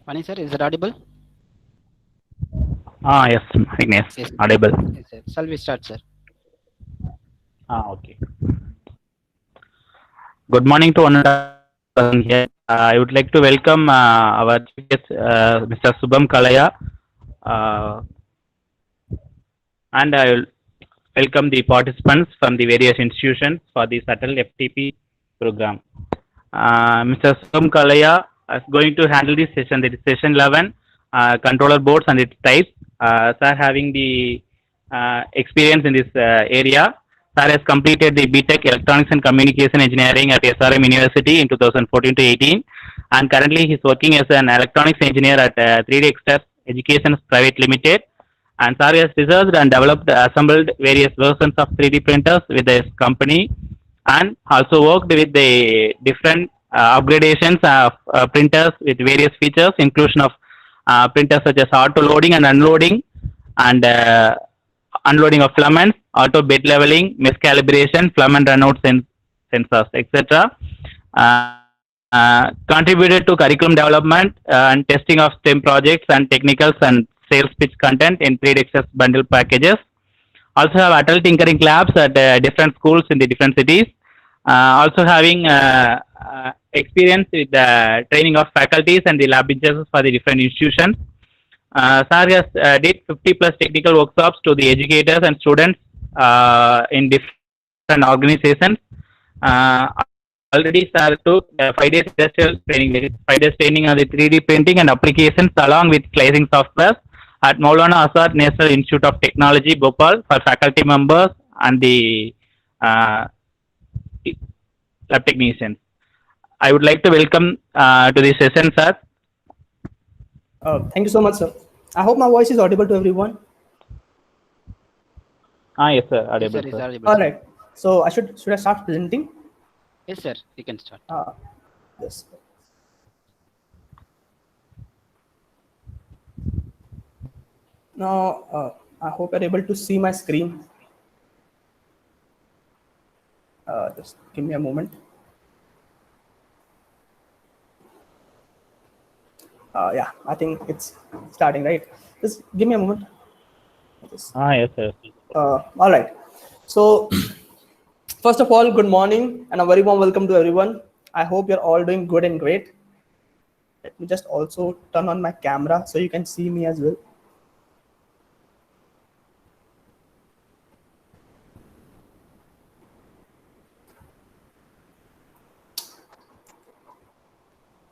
Mani sir, is it audible? Yes, Ignesh, Yes. audible. Yes, sir. Shall we start, sir? Okay. Good morning to one and all present here. I would like to welcome our chief guest, Mr. Subham Kalaya, uh, and I will welcome the participants from the various institutions for the Subtle FTP program. Mr. Subham Kalaya is going to handle this session. That is session 11, controller boards and its types. Sir having the experience in this area. Sir has completed the BTech Electronics and Communication Engineering at SRM University in 2014 to 18, and currently he is working as an electronics engineer at 3D Express Education Private Limited. And Sir has researched and developed assembled various versions of 3D printers with his company, and also worked with the different upgradations of printers with various features, inclusion of printers such as auto loading and unloading, and unloading of filaments, auto bed leveling, miscalibration, filament runout sensors, etc. Contributed to curriculum development and testing of STEM projects and technicals and sales pitch content in 3DXS bundle packages. Also have adult tinkering labs at different schools in the different cities. Also having experience with the training of faculties and the lab benches for the different institutions. Sir has did 50 plus technical workshops to the educators and students in different organizations. Already Sir took 5 days industrial training, 5 days training on the 3D printing and applications along with glazing software at Maulana Azad National Institute of Technology, Bhopal, for faculty members and the uh, lab technicians. I would like to welcome to this session, sir. Thank you so much, sir. I hope my voice is audible to everyone. Yes, sir. Yes, Audible, sir, is sir. audible. All Sir. right. So I should I start presenting? Yes, sir. You can start. Yes. Now I hope you're able to see my screen. Just give me a moment. Yeah, I think it's starting, right? Just give me a moment. Yes, sir. All right. So first of all, good morning and a very warm welcome to everyone. I hope you're all doing good and great. Let me just also turn on my camera so you can see me as well.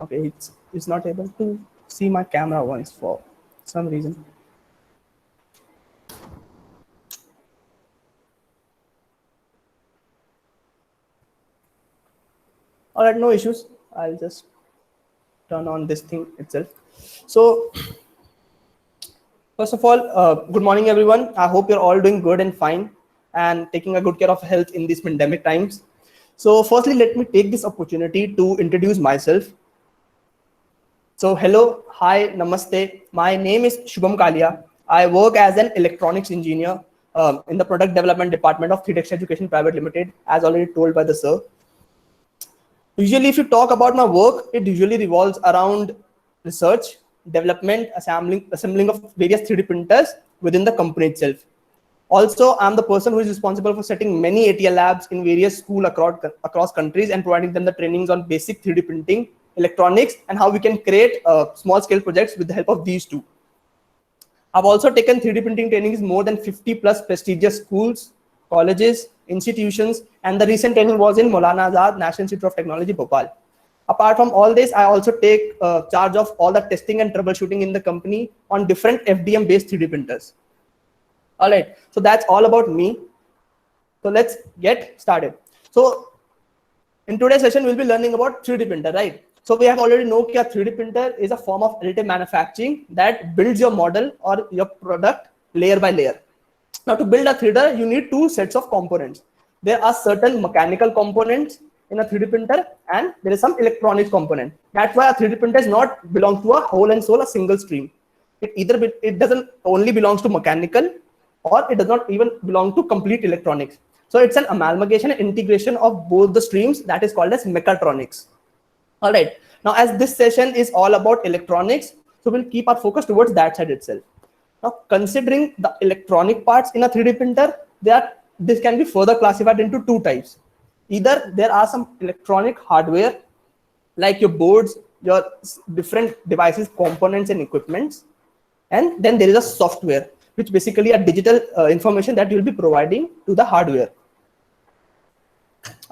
Okay, it's not able to see my camera once for some reason. All right, no issues. I'll just turn on this thing itself. So first of all, good morning, everyone. I hope you're all doing good and fine and taking a good care of health in these pandemic times. So firstly, let me take this opportunity to introduce myself. So hello, hi, namaste. My name is Shubham Kalia. I work as an electronics engineer in the product development department of 3Dex Education Private Limited, as already told by the sir. Usually, if you talk about my work, it usually revolves around research, development, assembling of various 3D printers within the company itself. Also, I'm the person who is responsible for setting many ATL labs in various schools across countries and providing them the trainings on basic 3D printing, electronics, and how we can create small scale projects with the help of these two. I've also taken 3D printing trainings in more than 50 plus prestigious schools, colleges, institutions, and the recent training was in Maulana Azad National Institute of Technology, Bhopal. Apart from all this, I also take charge of all the testing and troubleshooting in the company on different FDM-based 3D printers. All right, so that's all about me. So let's get started. So in today's session, we'll be learning about 3D printer, right? So we have already know that 3D printer is a form of additive manufacturing that builds your model or your product layer by layer. Now to build a 3D, you need two sets of components. There are certain mechanical components in a 3D printer and there is some electronics component. That's why a 3D printer is not belong to a whole and sole, a single stream. It doesn't only belongs to mechanical or it does not even belong to complete electronics. So it's an amalgamation and integration of both the streams that is called as mechatronics. All right. Now, as this session is all about electronics, So we'll keep our focus towards that side itself. Now, considering the electronic parts in a 3D printer, this can be further classified into two types. Either there are some electronic hardware, like your boards, your different devices, components, and equipments. And then there is a software, which basically a digital information that you'll be providing to the hardware.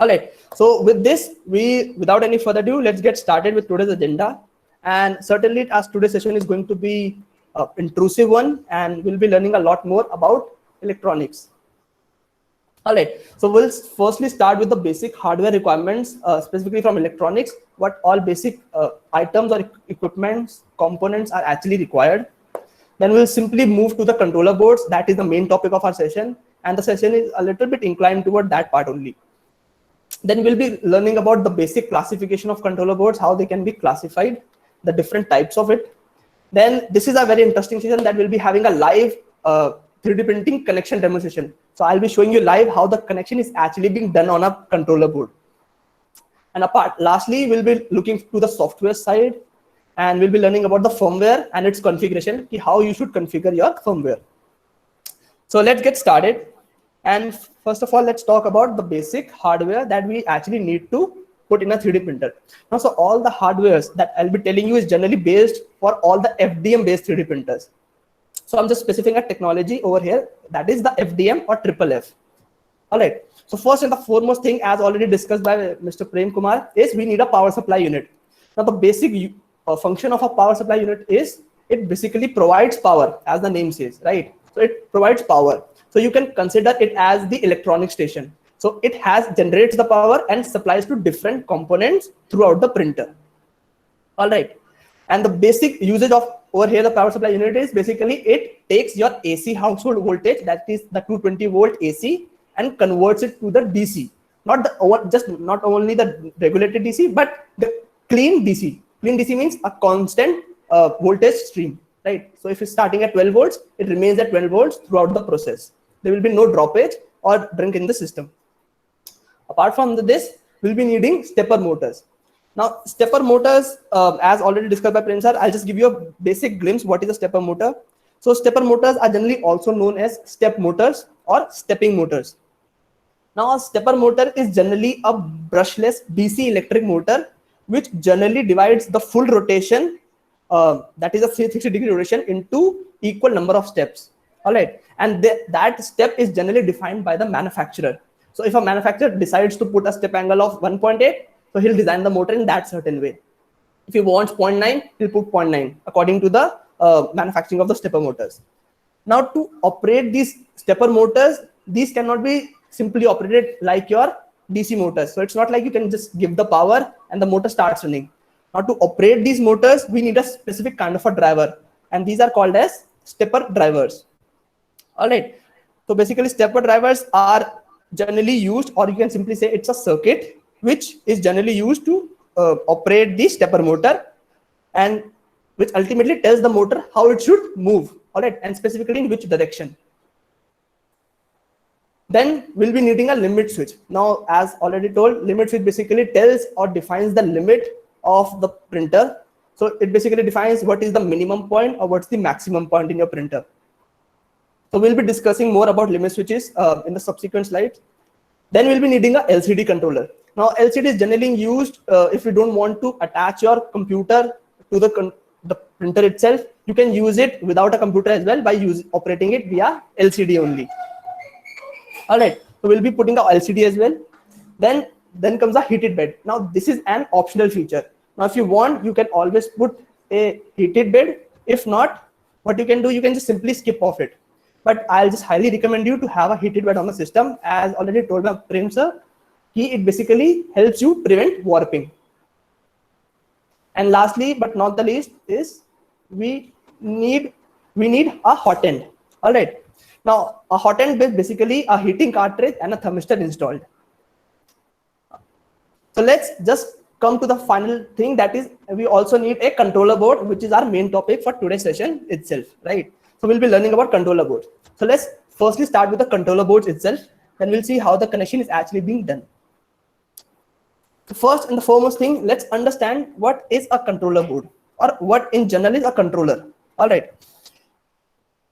All right. So with this, without any further ado, let's get started with today's agenda. And certainly, as today's session is going to be an intrusive one, and we'll be learning a lot more about electronics. All right. So we'll firstly start with the basic hardware requirements, specifically from electronics. What all basic items or equipments, components are actually required. Then we'll simply move to the controller boards. That is the main topic of our session, and the session is a little bit inclined toward that part only. Then we'll be learning about the basic classification of controller boards, how they can be classified, the different types of it. Then this is a very interesting session that we'll be having a live 3D printing connection demonstration. So I'll be showing you live how the connection is actually being done on a controller board. And lastly, we'll be looking to the software side, and we'll be learning about the firmware and its configuration, how you should configure your firmware. So let's get started. And first of all, let's talk about the basic hardware that we actually need to put in a 3D printer. Now, so all the hardwares that I'll be telling you is generally based for all the FDM based 3D printers. So I'm just specifying a technology over here, that is the FDM or FFF. All right. So first and the foremost thing, as already discussed by Mr. Prem Kumar, is we need a power supply unit. Now, the basic function of a power supply unit is it basically provides power, as the name says, right? So it provides power. So you can consider it as the electronic station. So it generates the power and supplies to different components throughout the printer. All right. And the basic usage of over here, the power supply unit is basically it takes your AC household voltage, that is the 220 volt AC, and converts it to the DC. Not only the regulated DC, but the clean DC. Clean DC means a constant voltage stream, right? So if it's starting at 12 volts, it remains at 12 volts throughout the process. There will be no droppage or drink in the system. Apart from this, we'll be needing stepper motors. Now, stepper motors, as already discussed by Prem sir, I'll just give you a basic glimpse what is a stepper motor. So stepper motors are generally also known as step motors or stepping motors. Now, a stepper motor is generally a brushless DC electric motor, which generally divides the full rotation, that is a 360-degree rotation, into equal number of steps. All right. And that step is generally defined by the manufacturer. So if a manufacturer decides to put a step angle of 1.8, so he'll design the motor in that certain way. If he wants 0.9, he'll put 0.9 according to the manufacturing of the stepper motors. Now, to operate these stepper motors, these cannot be simply operated like your DC motors. So it's not like you can just give the power and the motor starts running. Now, to operate these motors, we need a specific kind of a driver, and these are called as stepper drivers. All right. So basically, stepper drivers are generally used, or you can simply say it's a circuit which is generally used to operate the stepper motor, and which ultimately tells the motor how it should move. All right, and specifically in which direction. Then we'll be needing a limit switch. Now, as already told, limit switch basically tells or defines the limit of the printer. So it basically defines what is the minimum point or what's the maximum point in your printer. So we'll be discussing more about limit switches in the subsequent slides. Then we'll be needing a LCD controller. Now, LCD is generally used if you don't want to attach your computer to the printer itself. You can use it without a computer as well by operating it via LCD only. All right, so we'll be putting the LCD as well. Then comes a heated bed. Now, this is an optional feature. Now, if you want, you can always put a heated bed. If not, what you can do, you can just simply skip off it. But I'll just highly recommend you to have a heated bed on the system. As already told by Prem sir, it basically helps you prevent warping. And lastly, but not the least, is we need a hot end. All right. Now, a hot end is basically a heating cartridge and a thermistor installed. So let's just come to the final thing, that is we also need a controller board, which is our main topic for today's session itself, right? So we'll be learning about controller boards. So let's firstly start with the controller boards itself, then we'll see how the connection is actually being done. The first and the foremost thing, let's understand what is a controller board. or what in general is a controller. All right.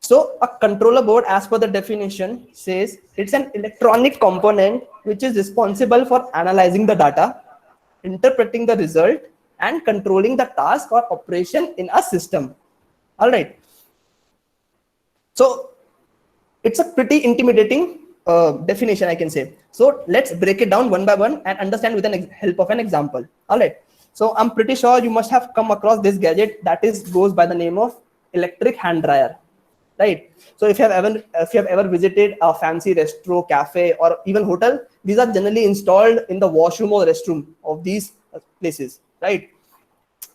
So a controller board, as per the definition, says it's an electronic component which is responsible for analyzing the data, interpreting the result, and controlling the task or operation in a system. All right. So it's a pretty intimidating definition, I can say. So let's break it down one by one and understand with the help of an example. All right. So I'm pretty sure you must have come across this gadget that goes by the name of electric hand dryer, right? So if you have ever visited a fancy restaurant, cafe, or even hotel, these are generally installed in the washroom or restroom of these places, right?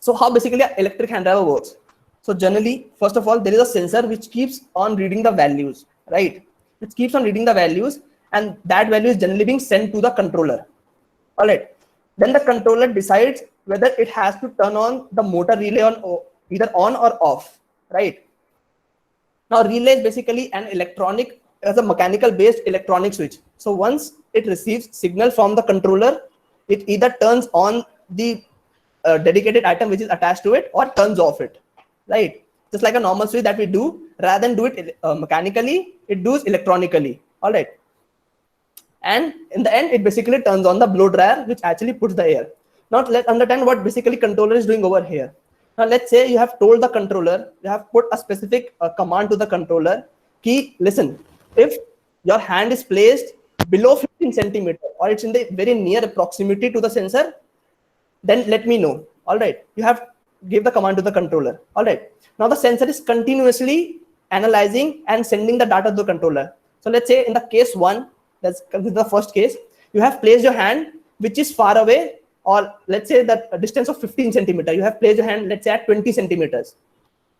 So how basically an electric hand dryer works? So generally, first of all, there is a sensor which keeps on reading the values, right? It keeps on reading the values, and that value is generally being sent to the controller. All right. Then the controller decides whether it has to turn on the motor relay on either on or off, right? Now relay is basically an electronic, as a mechanical based electronic switch. So once it receives signal from the controller, it either turns on the dedicated item which is attached to it or turns off it, right? Just like a normal switch that we do, rather than do it mechanically, it does electronically. All right. And in the end, it basically turns on the blow dryer, which actually puts the air. Now let's understand what basically controller is doing over here. Now let's say you have told the controller, you have put a specific command to the controller, key, listen, if your hand is placed below 15 centimeter or it's in the very near proximity to the sensor, then let me know. All right. You have give the command to the controller. All right. Now the sensor is continuously analyzing and sending the data to the controller. So let's say in the case one, that's the first case, you have placed your hand which is far away, or let's say that a distance of 15 centimeter. You have placed your hand, let's say at 20 centimeters.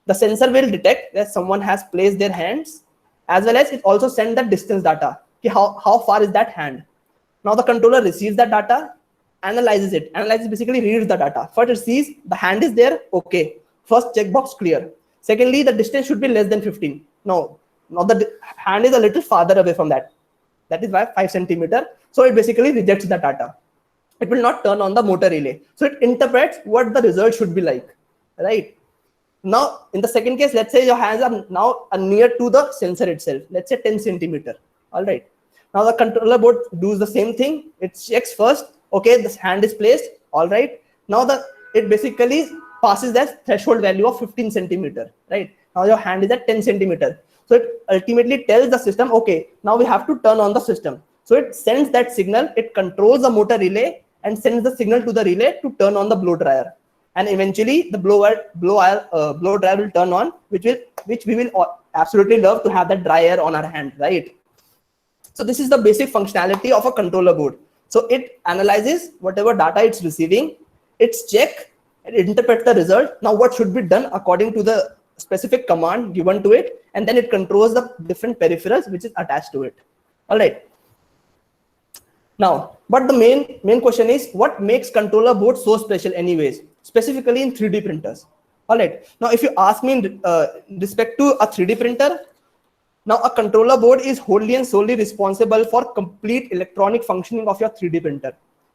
The sensor will detect that someone has placed their hands, as well as it also send the distance data. How far is that hand? Now the controller receives that data, analyzes it. Analyzes basically reads the data. First it sees the hand is there, okay. First checkbox clear. Secondly, the distance should be less than 15. No, now the hand is a little farther away from that. That is why 5 centimeter. So it basically rejects the data. It will not turn on the motor relay. So it interprets what the result should be like, right? Now, in the second case, let's say your hands are now near to the sensor itself. Let's say 10 centimeter. All right. Now the controller board does the same thing. It checks first. Okay, this hand is placed. All right. Now it basically passes that threshold value of 15 centimeter. Right. Now your hand is at 10 centimeter. So it ultimately tells the system, okay, now we have to turn on the system. So it sends that signal. It controls the motor relay and sends the signal to the relay to turn on the blow dryer. And eventually the blow dryer will turn on, which we will absolutely love to have that dryer on our hand, right? So this is the basic functionality of a controller board. So it analyzes whatever data it's receiving, it's check, and it interprets the result. Now what should be done according to the specific command given to it, and then it controls the different peripherals which is attached to it. All right. Now, but the main question is, what makes controller board so special anyways, specifically in 3D printers? All right. Now, if you ask me in respect to a 3D printer, now a controller board is wholly and solely responsible for complete electronic functioning of your 3D printer.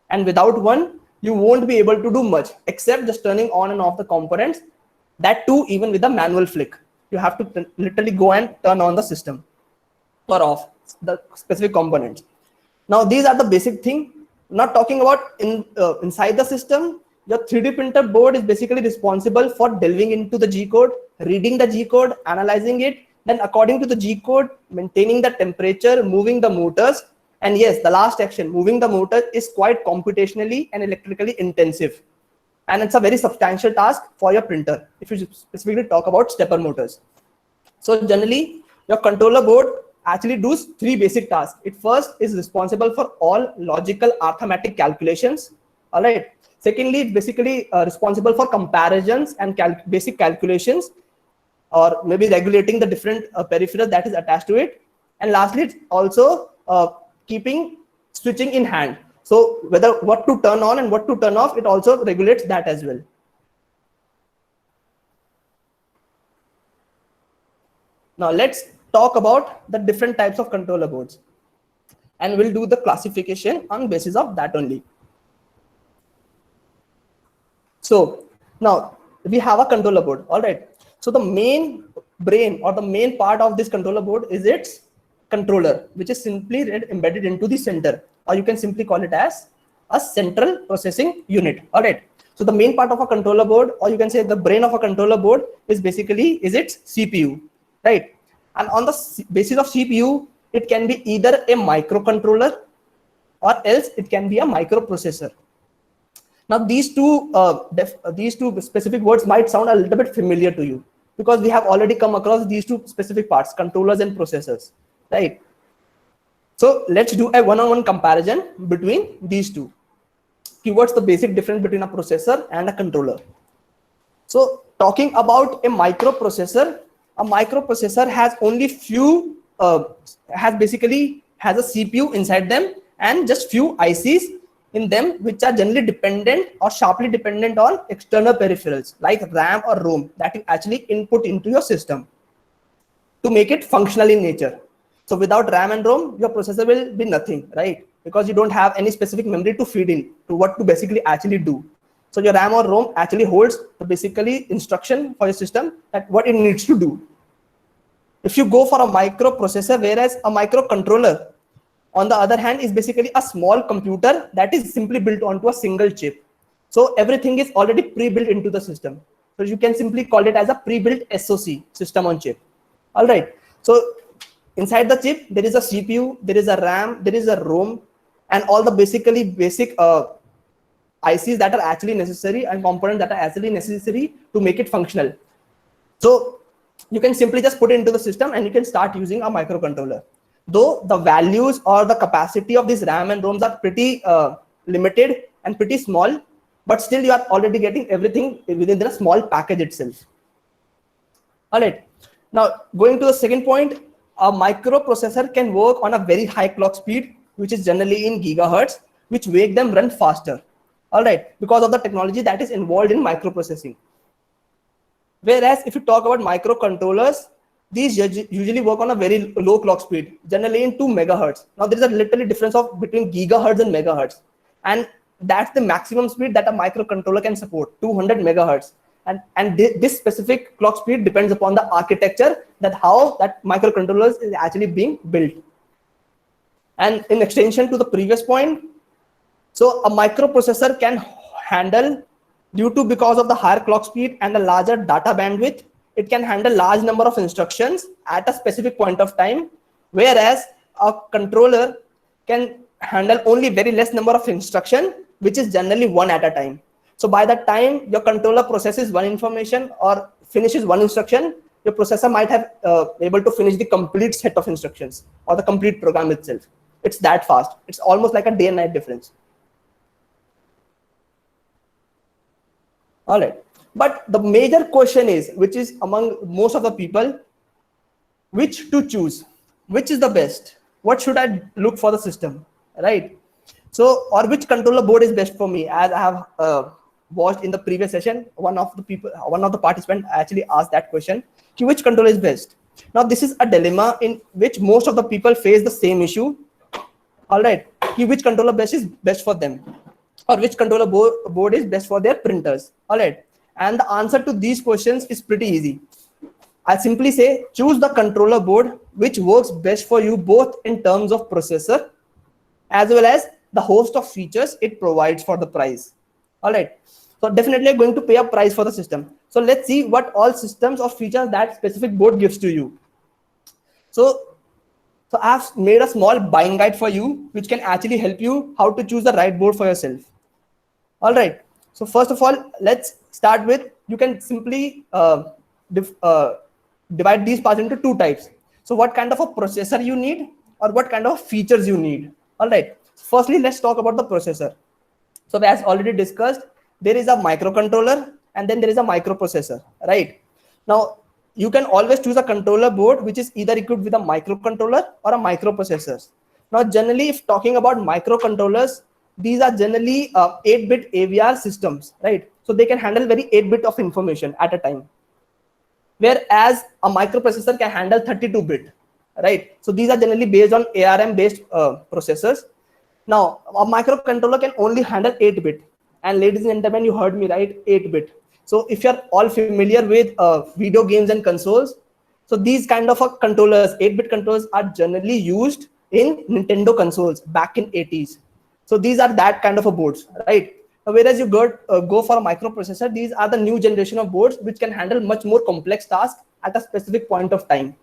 And without one, you won't be able to do much except just turning on and off the components. That too, even with a manual flick. You have to literally go and turn on the system or off the specific components. Now, these are the basic thing. Not talking about inside the system, your 3D printer board is basically responsible for delving into the G code, reading the G code, analyzing it, then according to the G code, maintaining the temperature, moving the motors. And yes, the last action, moving the motor, is quite computationally and electrically intensive. And it's a very substantial task for your printer if you specifically talk about stepper motors. So generally, your controller board actually does 3 basic tasks. It first is responsible for all logical arithmetic calculations. All right. Secondly, it's basically responsible for comparisons and basic calculations, or maybe regulating the different peripherals that is attached to it. And lastly, it's also keeping switching in hand. So whether what to turn on and what to turn off, it also regulates that as well. Now let's talk about the different types of controller boards, and we'll do the classification on basis of that only. So now we have a controller board. All right. So the main brain or the main part of this controller board is its controller, which is simply embedded into the center, or you can simply call it as a central processing unit. All right. So the main part of a controller board, or you can say the brain of a controller board, is basically its CPU, right? And on the basis of CPU, it can be either a microcontroller or else it can be a microprocessor. Now these two specific words might sound a little bit familiar to you because we have already come across these two specific parts, controllers and processors, right? So let's do a one-on-one comparison between these two. What's the basic difference between a processor and a controller? So talking about a microprocessor has only has a CPU inside them and just few ICs in them, which are generally dependent or sharply dependent on external peripherals like RAM or ROM that you actually input into your system to make it functional in nature. So without RAM and ROM, your processor will be nothing, right? Because you don't have any specific memory to feed in to what to basically actually do. So your RAM or ROM actually holds the basically instruction for your system that what it needs to do. If you go for a microprocessor, whereas a microcontroller, on the other hand, is basically a small computer that is simply built onto a single chip. So everything is already pre-built into the system. So you can simply call it as a pre-built SoC, system on chip. All right. So inside the chip, there is a CPU, there is a RAM, there is a ROM, and all the basic ICs that are actually necessary and components that are actually necessary to make it functional. So you can simply just put it into the system and you can start using a microcontroller. Though the values or the capacity of these RAM and ROMs are pretty limited and pretty small, but still you are already getting everything within the small package itself. All right. Now going to the second point, a microprocessor can work on a very high clock speed, which is generally in gigahertz, which make them run faster. All right, because of the technology that is involved in microprocessing. Whereas if you talk about microcontrollers, these usually work on a very low clock speed, generally in 2 megahertz. Now there is a literally difference of between gigahertz and megahertz, and that's the maximum speed that a microcontroller can support, 200 megahertz. And this specific clock speed depends upon the architecture, that how that microcontrollers is actually being built. And in extension to the previous point, so a microprocessor can handle, because of the higher clock speed and the larger data bandwidth, it can handle large number of instructions at a specific point of time, whereas a controller can handle only very less number of instruction, which is generally one at a time. So by the time your controller processes one information or finishes one instruction, your processor might have able to finish the complete set of instructions or the complete program itself. It's that fast. It's almost like a day and night difference. All right. But the major question is, which is among most of the people, which to choose, which is the best? What should I look for the system, right? So, or which controller board is best for me? As I have watched in the previous session, one of the participants actually asked that question, which controller is best? Now, this is a dilemma in which most of the people face the same issue. All right, which controller is best for them, or which controller board is best for their printers? All right. And the answer to these questions is pretty easy. I simply say choose the controller board which works best for you, both in terms of processor as well as the host of features it provides for the price. All right. So definitely going to pay a price for the system. So let's see what all systems or features that specific board gives to you. So I've made a small buying guide for you, which can actually help you how to choose the right board for yourself. All right. So first of all, let's start with, you can simply divide these parts into two types. So what kind of a processor you need, or what kind of features you need. All right. Firstly, let's talk about the processor. So as already discussed, there is a microcontroller and then there is a microprocessor, right? Now, you can always choose a controller board which is either equipped with a microcontroller or a microprocessor. Now, generally, if talking about microcontrollers, these are generally 8-bit AVR systems, right? So they can handle very 8-bit of information at a time, whereas a microprocessor can handle 32-bit, right? So these are generally based on ARM based processors. Now, a microcontroller can only handle 8-bit, and ladies and gentlemen, you heard me right, 8-bit. So if you're all familiar with video games and consoles, so these kind of controllers, 8-bit controllers, are generally used in Nintendo consoles back in 80s. So these are that kind of a boards, right? Whereas you go for a microprocessor, these are the new generation of boards which can handle much more complex tasks at a specific point of time.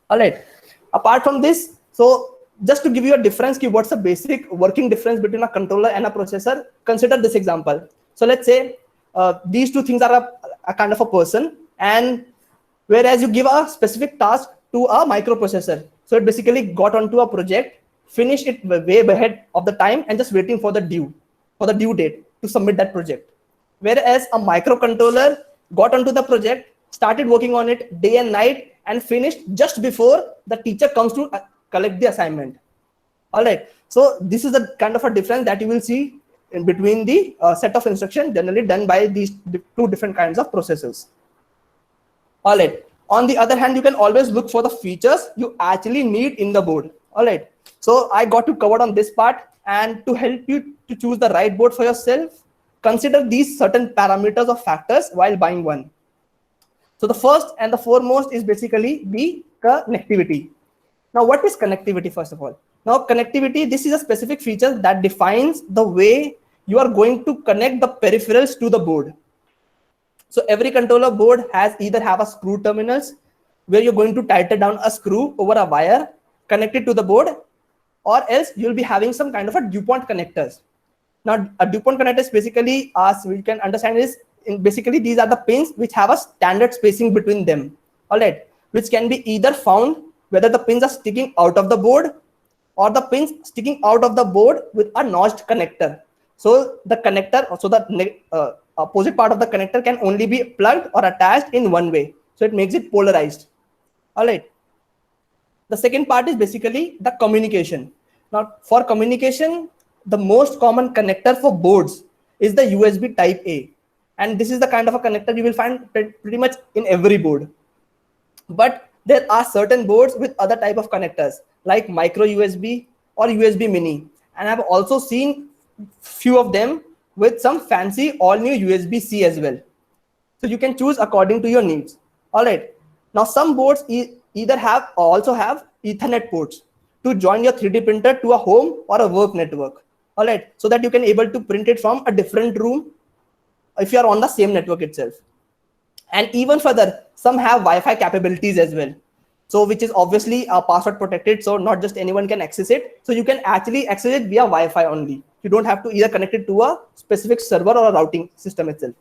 All right. Apart from this, so just to give you a difference, what's the basic working difference between a controller and a processor? Consider this example. So let's say these two things are a kind of a person, and whereas you give a specific task to a microprocessor, so it basically got onto a project, finished it way ahead of the time, and just waiting for the due date to submit that project. Whereas a microcontroller got onto the project, started working on it day and night, and finished just before the teacher comes to collect the assignment. All right. So this is the kind of a difference that you will see in between the set of instructions generally done by these two different kinds of processors. All right. On the other hand, you can always look for the features you actually need in the board. All right. So I got to cover on this part, and to help you to choose the right board for yourself, consider these certain parameters or factors while buying one. So the first and the foremost is basically the connectivity. Now, what is connectivity, first of all? Now, connectivity, this is a specific feature that defines the way you are going to connect the peripherals to the board. So every controller board has either have a screw terminals where you're going to tighten down a screw over a wire connected to the board, or else you'll be having some kind of a DuPont connectors. Now, a DuPont connector is basically, as we can understand, is basically these are the pins which have a standard spacing between them. All right, which can be either found whether the pins are sticking out of the board or the pins sticking out of the board with a notched connector. So the connector, so the opposite part of the connector can only be plugged or attached in one way. So it makes it polarized. All right. The second part is basically the communication. Now, for communication, the most common connector for boards is the USB type A. And this is the kind of a connector you will find pretty much in every board. But there are certain boards with other type of connectors like micro USB or USB mini. And I've also seen few of them with some fancy all new USB-C as well. So you can choose according to your needs. All right. Now some boards either have or also have Ethernet ports to join your 3D printer to a home or a work network. All right. So that you can able to print it from a different room if you are on the same network itself. And even further, some have Wi-Fi capabilities as well. So which is obviously password protected. So not just anyone can access it. So you can actually access it via Wi-Fi only. You don't have to either connect it to a specific server or a routing system itself.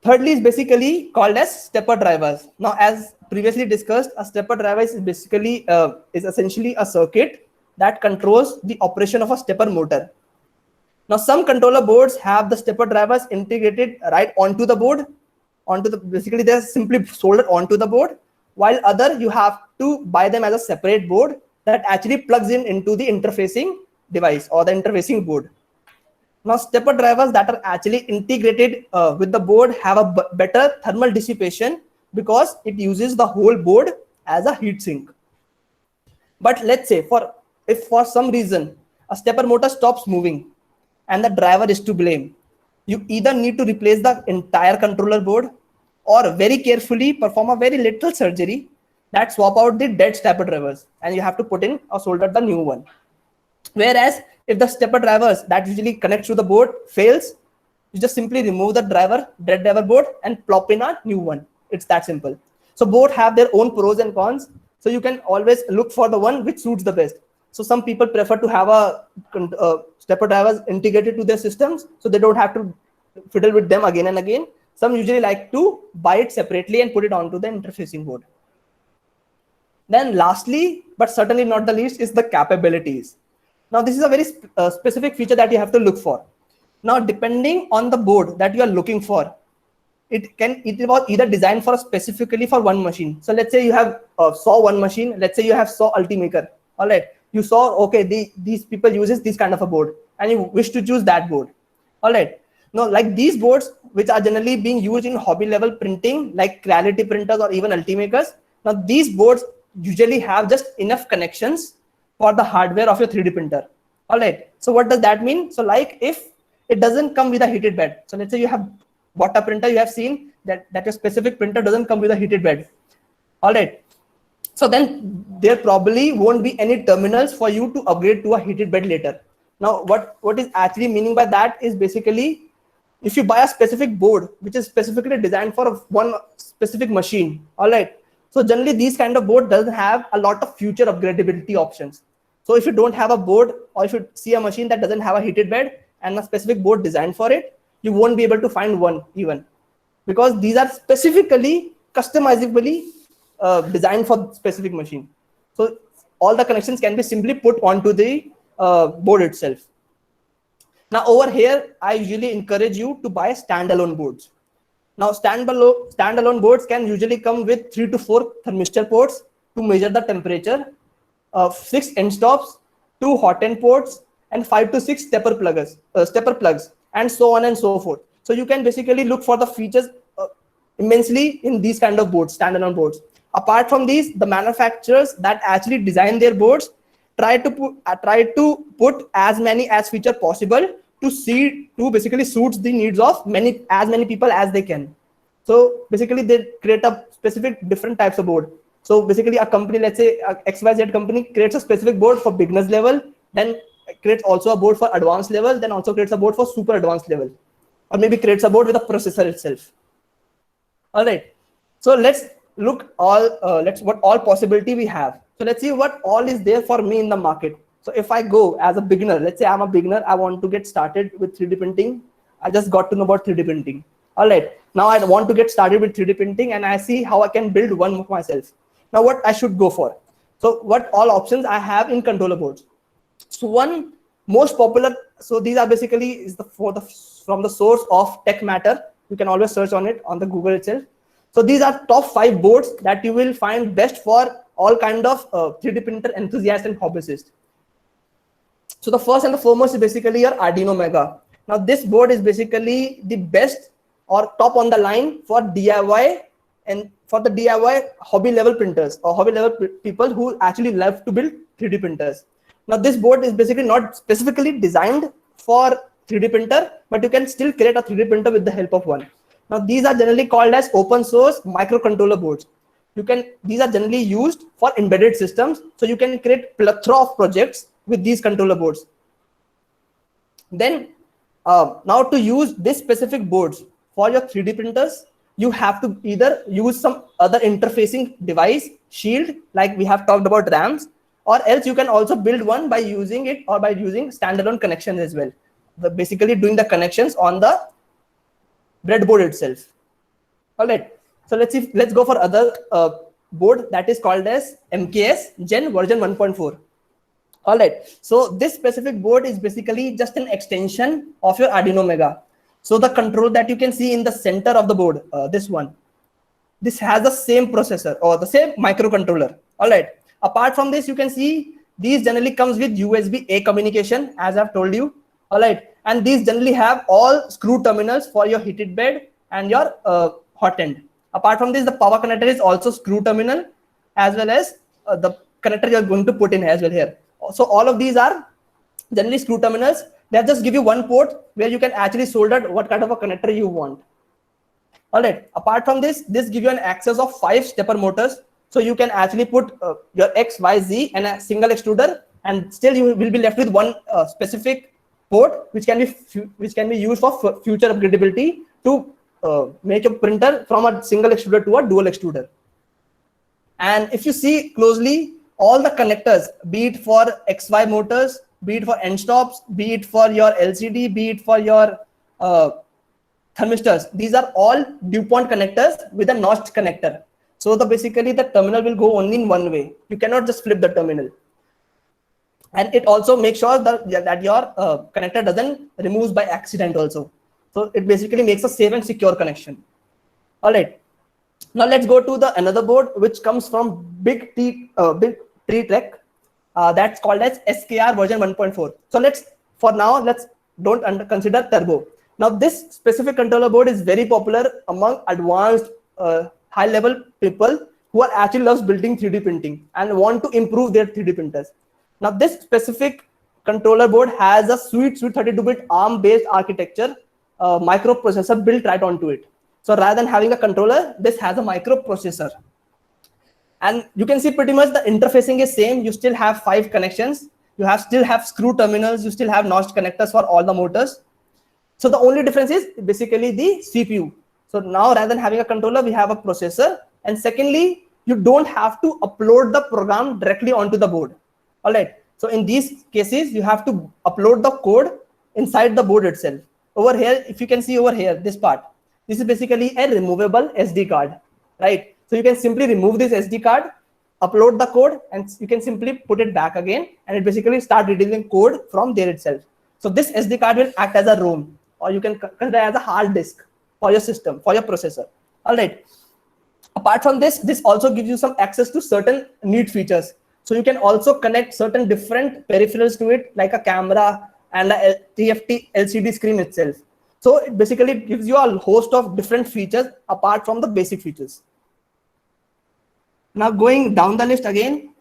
Thirdly is basically called as stepper drivers. Now, as previously discussed, a stepper driver is basically is essentially a circuit that controls the operation of a stepper motor. Now, some controller boards have the stepper drivers integrated right onto the board, basically they're simply soldered onto the board, while other you have to buy them as a separate board that actually plugs in into the interfacing device or the interfacing board. Now, stepper drivers that are actually integrated with the board have a better thermal dissipation because it uses the whole board as a heat sink. But let's say if for some reason a stepper motor stops moving and the driver is to blame, you either need to replace the entire controller board or very carefully perform a very little surgery that swap out the dead stepper drivers and you have to put in or solder the new one. Whereas if the stepper drivers that usually connect to the board fails, you just simply remove the dead driver board and plop in a new one. It's that simple. So both have their own pros and cons. So you can always look for the one which suits the best. So some people prefer to have a stepper drivers integrated to their systems, so they don't have to fiddle with them again and again. Some usually like to buy it separately and put it onto the interfacing board. Then lastly, but certainly not the least, is the capabilities. Now this is a very specific feature that you have to look for. Now depending on the board that you are looking for, it was either designed for specifically for one machine. So let's say you have SAW one machine. Let's say you have SAW Ultimaker. All right, you saw, okay, these people uses this kind of a board and you wish to choose that board. All right. Now, like these boards, which are generally being used in hobby level printing, like Creality printers or even Ultimakers. Now, these boards usually have just enough connections for the hardware of your 3D printer. All right. So what does that mean? So like if it doesn't come with a heated bed. So let's say you have bought a printer, you have seen that your specific printer doesn't come with a heated bed. All right. So then there probably won't be any terminals for you to upgrade to a heated bed later. Now, what is actually meaning by that is basically, if you buy a specific board which is specifically designed for one specific machine, all right. So generally these kind of board doesn't have a lot of future upgradability options. So if you don't have a board, or if you see a machine that doesn't have a heated bed and a specific board designed for it, you won't be able to find one even, because these are specifically customizably designed for specific machine. So all the connections can be simply put onto the board itself. Now over here, I usually encourage you to buy standalone boards. Now standalone boards can usually come with 3 to 4 thermistor ports to measure the temperature, 6 end stops, 2 hot end ports, and 5 to 6 stepper plugs, and so on and so forth. So you can basically look for the features immensely in these kind of boards, standalone boards. Apart from these, the manufacturers that actually design their boards try to put as many as feature possible to basically suits the needs of as many people as they can. So basically they create a specific different types of board. So basically a company, let's say a XYZ company, creates a specific board for beginners level, then creates also a board for advanced level, then also creates a board for super advanced level, or maybe creates a board with a processor itself. All right. So let's look what all possibility we have. So let's see what all is there for me in the market. So if I go as a beginner, let's say I'm a beginner, I want to get started with 3D printing. I just got to know about 3D printing. All right. Now I want to get started with 3D printing, and I see how I can build one myself. Now what I should go for. So what all options I have in controller boards. So one most popular, so these are basically from the source of Tech Matter. You can always search on it on the Google itself. So these are top 5 boards that you will find best for all kind of 3D printer enthusiasts and hobbyists. So the first and the foremost is basically your Arduino Mega. Now this board is basically the best or top on the line for DIY and for the DIY hobby level printers or hobby level people who actually love to build 3D printers. Now this board is basically not specifically designed for 3D printer, but you can still create a 3D printer with the help of one. Now these are generally called as open source microcontroller boards. These are generally used for embedded systems, so you can create plethora of projects with these controller boards. Then now to use this specific boards for your 3D printers, you have to either use some other interfacing device, shield, like we have talked about RAMs, or else you can also build one by using it or by using standalone connections as well. Basically doing the connections on the breadboard itself. All right. So let's go for other board that is called as MKS Gen version 1.4. All right. So this specific board is basically just an extension of your Arduino Mega. So the control that you can see in the center of the board, this has the same processor or the same microcontroller. All right. Apart from this, you can see these generally comes with USB-A communication, as I've told you. All right. And these generally have all screw terminals for your heated bed and your hot end. Apart from this, the power connector is also screw terminal, as well as the connector you're going to put in as well here. So all of these are generally screw terminals. They just give you one port where you can actually solder what kind of a connector you want. All right. Apart from this gives you an access of 5 stepper motors. So you can actually put your X, Y, Z and a single extruder, and still you will be left with one specific port, which can be used for future upgradability to make a printer from a single extruder to a dual extruder. And if you see closely, all the connectors, be it for XY motors, be it for end stops, be it for your LCD, be it for your thermistors, these are all DuPont connectors with a notched connector. So basically the terminal will go only in one way. You cannot just flip the terminal. And it also makes sure that your connector doesn't remove by accident also. So it basically makes a safe and secure connection. All right. Now let's go to another board which comes from Big Tree Tech. That's called as SKR version 1.4. So let's don't consider Turbo. Now this specific controller board is very popular among advanced high level people who are actually loves building 3D printing and want to improve their 3D printers. Now this specific controller board has a sweet 32-bit ARM-based architecture microprocessor built right onto it. So rather than having a controller, this has a microprocessor. And you can see pretty much the interfacing is same. You still have 5 connections. You still have screw terminals. You still have notched connectors for all the motors. So the only difference is basically the CPU. So now rather than having a controller, we have a processor. And secondly, you don't have to upload the program directly onto the board. All right. So in these cases, you have to upload the code inside the board itself. Over here, if you can see over here, this part, this is basically a removable SD card, right? So you can simply remove this SD card, upload the code, and you can simply put it back again, and it basically start reading code from there itself. So this SD card will act as a ROM, or you can consider as a hard disk for your system, for your processor. All right. Apart from this, this also gives you some access to certain neat features. So you can also connect certain different peripherals to it, like a camera and a TFT LCD screen itself. So it basically gives you a host of different features apart from the basic features. Now going down the list again,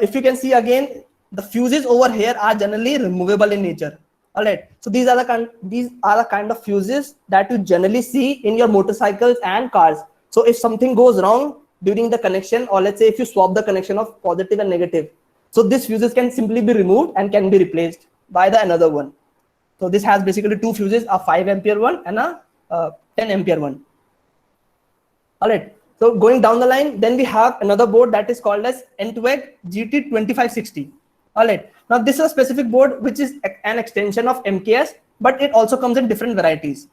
if you can see again, the fuses over here are generally removable in nature. All right. So these are the kind of fuses that you generally see in your motorcycles and cars. So if something goes wrong during the connection, or let's say if you swap the connection of positive and negative, so these fuses can simply be removed and can be replaced by the another one. So this has basically 2 fuses, a 5 ampere one and a 10 ampere one. All right. So going down the line, then we have another board that is called as Entweg GT2560. All right. Now this is a specific board which is an extension of MKS, but it also comes in different varieties.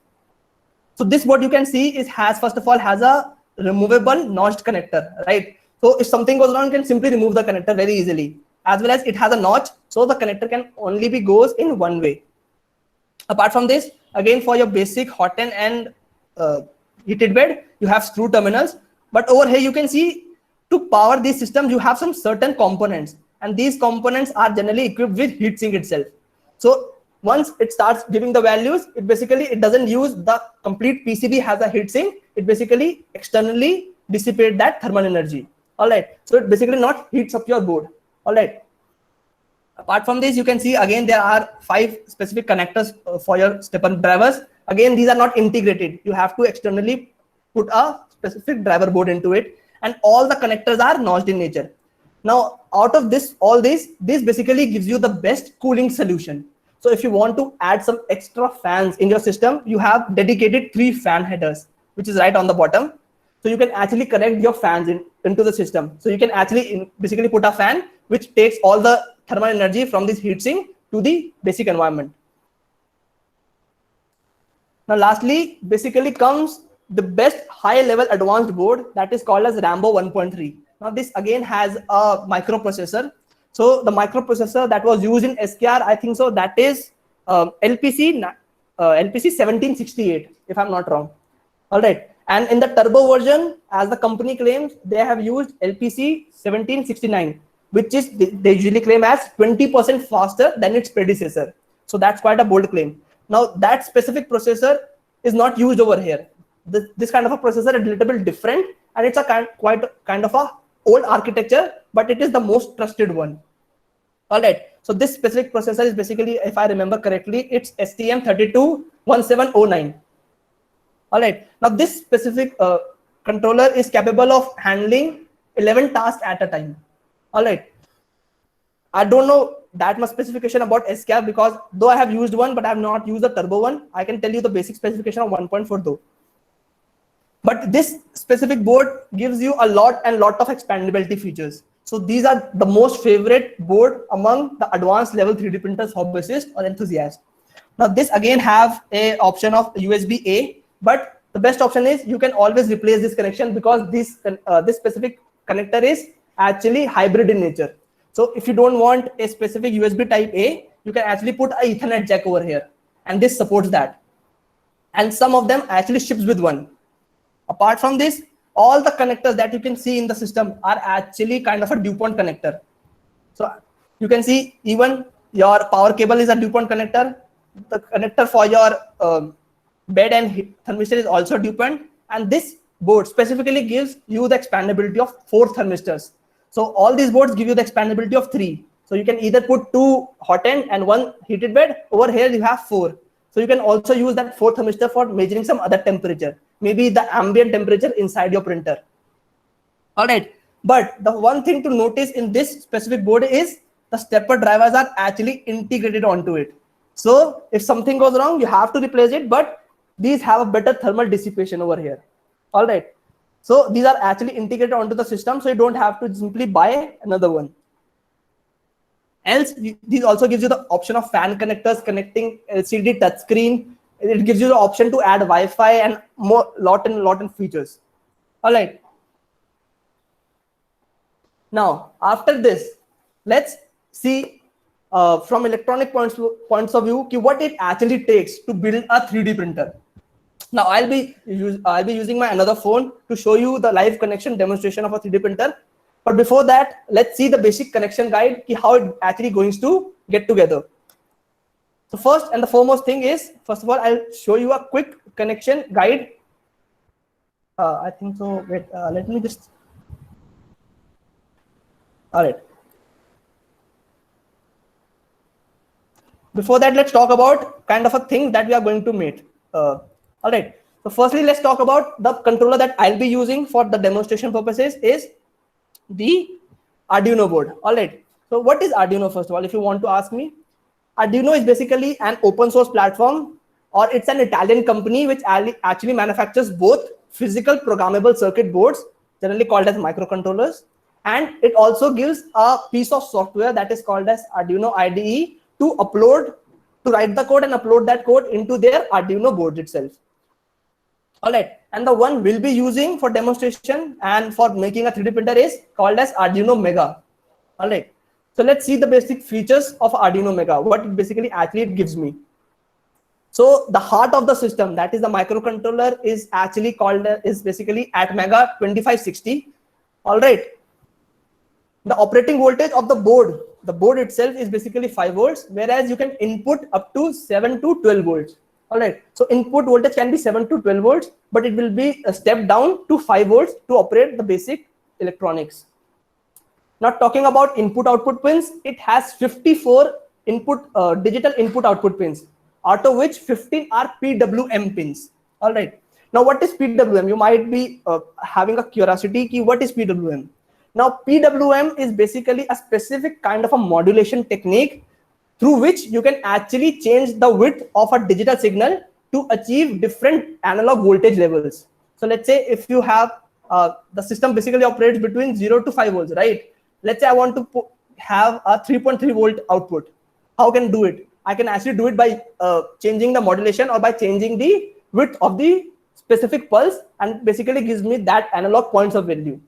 So this board you can see first of all has a removable notched connector, right? So if something goes wrong, you can simply remove the connector very easily. As well as it has a notch, so the connector can only be goes in one way. Apart from this, again for your basic hot and heated bed, you have screw terminals. But over here you can see to power these systems, you have some certain components, and these components are generally equipped with heatsink itself. So once it starts giving the values, it doesn't use the complete PCB has a heatsink. It basically externally dissipate that thermal energy. All right. So it basically not heats up your board. All right. Apart from this, you can see again there are 5 specific connectors for your stepper drivers. Again, these are not integrated. You have to externally put a specific driver board into it, and all the connectors are notched in nature. Now, out of this, this basically gives you the best cooling solution. So if you want to add some extra fans in your system, you have dedicated 3 fan headers, which is right on the bottom. So you can actually connect your fans into the system. So you can actually basically put a fan which takes all the thermal energy from this heatsink to the basic environment. Now lastly, basically comes the best high-level advanced board that is called as Rambo 1.3. Now this again has a microprocessor. So the microprocessor that was used in SKR, I think so, that is LPC 1768, if I'm not wrong. All right. And in the turbo version, as the company claims, they have used LPC 1769, which is they usually claim as 20% faster than its predecessor. So that's quite a bold claim. Now that specific processor is not used over here. This kind of a processor is a little bit different, and it's a quite kind of a old architecture, but it is the most trusted one. All right. So this specific processor is basically, if I remember correctly, it's STM321709. All right. Now this specific controller is capable of handling 11 tasks at a time. All right. I don't know that much specification about SKR, because though I have used one, but I have not used the turbo one. I can tell you the basic specification of 1.4 though. But this specific board gives you a lot of expandability features. So these are the most favorite board among the advanced level 3D printers, hobbyists or enthusiasts. Now this again have a option of USB-A, but the best option is you can always replace this connection, because this specific connector is actually hybrid in nature. So if you don't want a specific USB type A, you can actually put an Ethernet jack over here, and this supports that. And some of them actually ships with one. Apart from this, all the connectors that you can see in the system are actually kind of a DuPont connector. So you can see even your power cable is a DuPont connector. The connector for your bed and thermistor is also DuPont. And this board specifically gives you the expandability of 4 thermistors. So all these boards give you the expandability of 3. So you can either put 2 hot end and 1 heated bed. Over here you have 4. So you can also use that 4 thermistor for measuring some other temperature, maybe the ambient temperature inside your printer. All right, but the one thing to notice in this specific board is the stepper drivers are actually integrated onto it. So if something goes wrong, you have to replace it, but these have a better thermal dissipation over here. All right, so these are actually integrated onto the system, so you don't have to simply buy another one. Else, these also gives you the option of fan connectors connecting LCD touchscreen. It gives you the option to add Wi-Fi and more lot and features. All right. Now, after this, let's see from electronic points of view what it actually takes to build a 3D printer. Now, I'll be using my another phone to show you the live connection demonstration of a 3D printer. But before that, let's see the basic connection guide, how it actually going to get together. So first and the foremost thing is, first of all, I'll show you a quick connection guide. I think so. Wait, let me just. All right. Before that, let's talk about kind of a thing that we are going to make. All right. So firstly, let's talk about the controller that I'll be using for the demonstration purposes is the Arduino board. All right. So what is Arduino, first of all, if you want to ask me? Arduino is basically an open source platform, or it's an Italian company which actually manufactures both physical programmable circuit boards, generally called as microcontrollers, and it also gives a piece of software that is called as Arduino IDE to write the code and upload that code into their Arduino board itself. All right, and the one we'll be using for demonstration and for making a 3D printer is called as Arduino Mega. All right, so let's see the basic features of Arduino Mega, what it basically actually it gives me. So the heart of the system, that is the microcontroller, is actually is basically at Mega 2560. All right, the operating voltage of the board itself is basically 5 volts, whereas you can input up to 7 to 12 volts. All right, so input voltage can be 7 to 12 volts, but it will be a step down to 5 volts to operate the basic electronics. Now talking about input output pins, it has 54 digital input output pins, out of which 15 are PWM pins. All right, now what is PWM? You might be having a curiosity, what is PWM? Now PWM is basically a specific kind of a modulation technique through which you can actually change the width of a digital signal to achieve different analog voltage levels. So let's say if you have the system basically operates between 0 to 5 volts, right? Let's say I want to have a 3.3 volt output. How can I do it? I can actually do it by changing the modulation or by changing the width of the specific pulse, and basically gives me that analog points of value.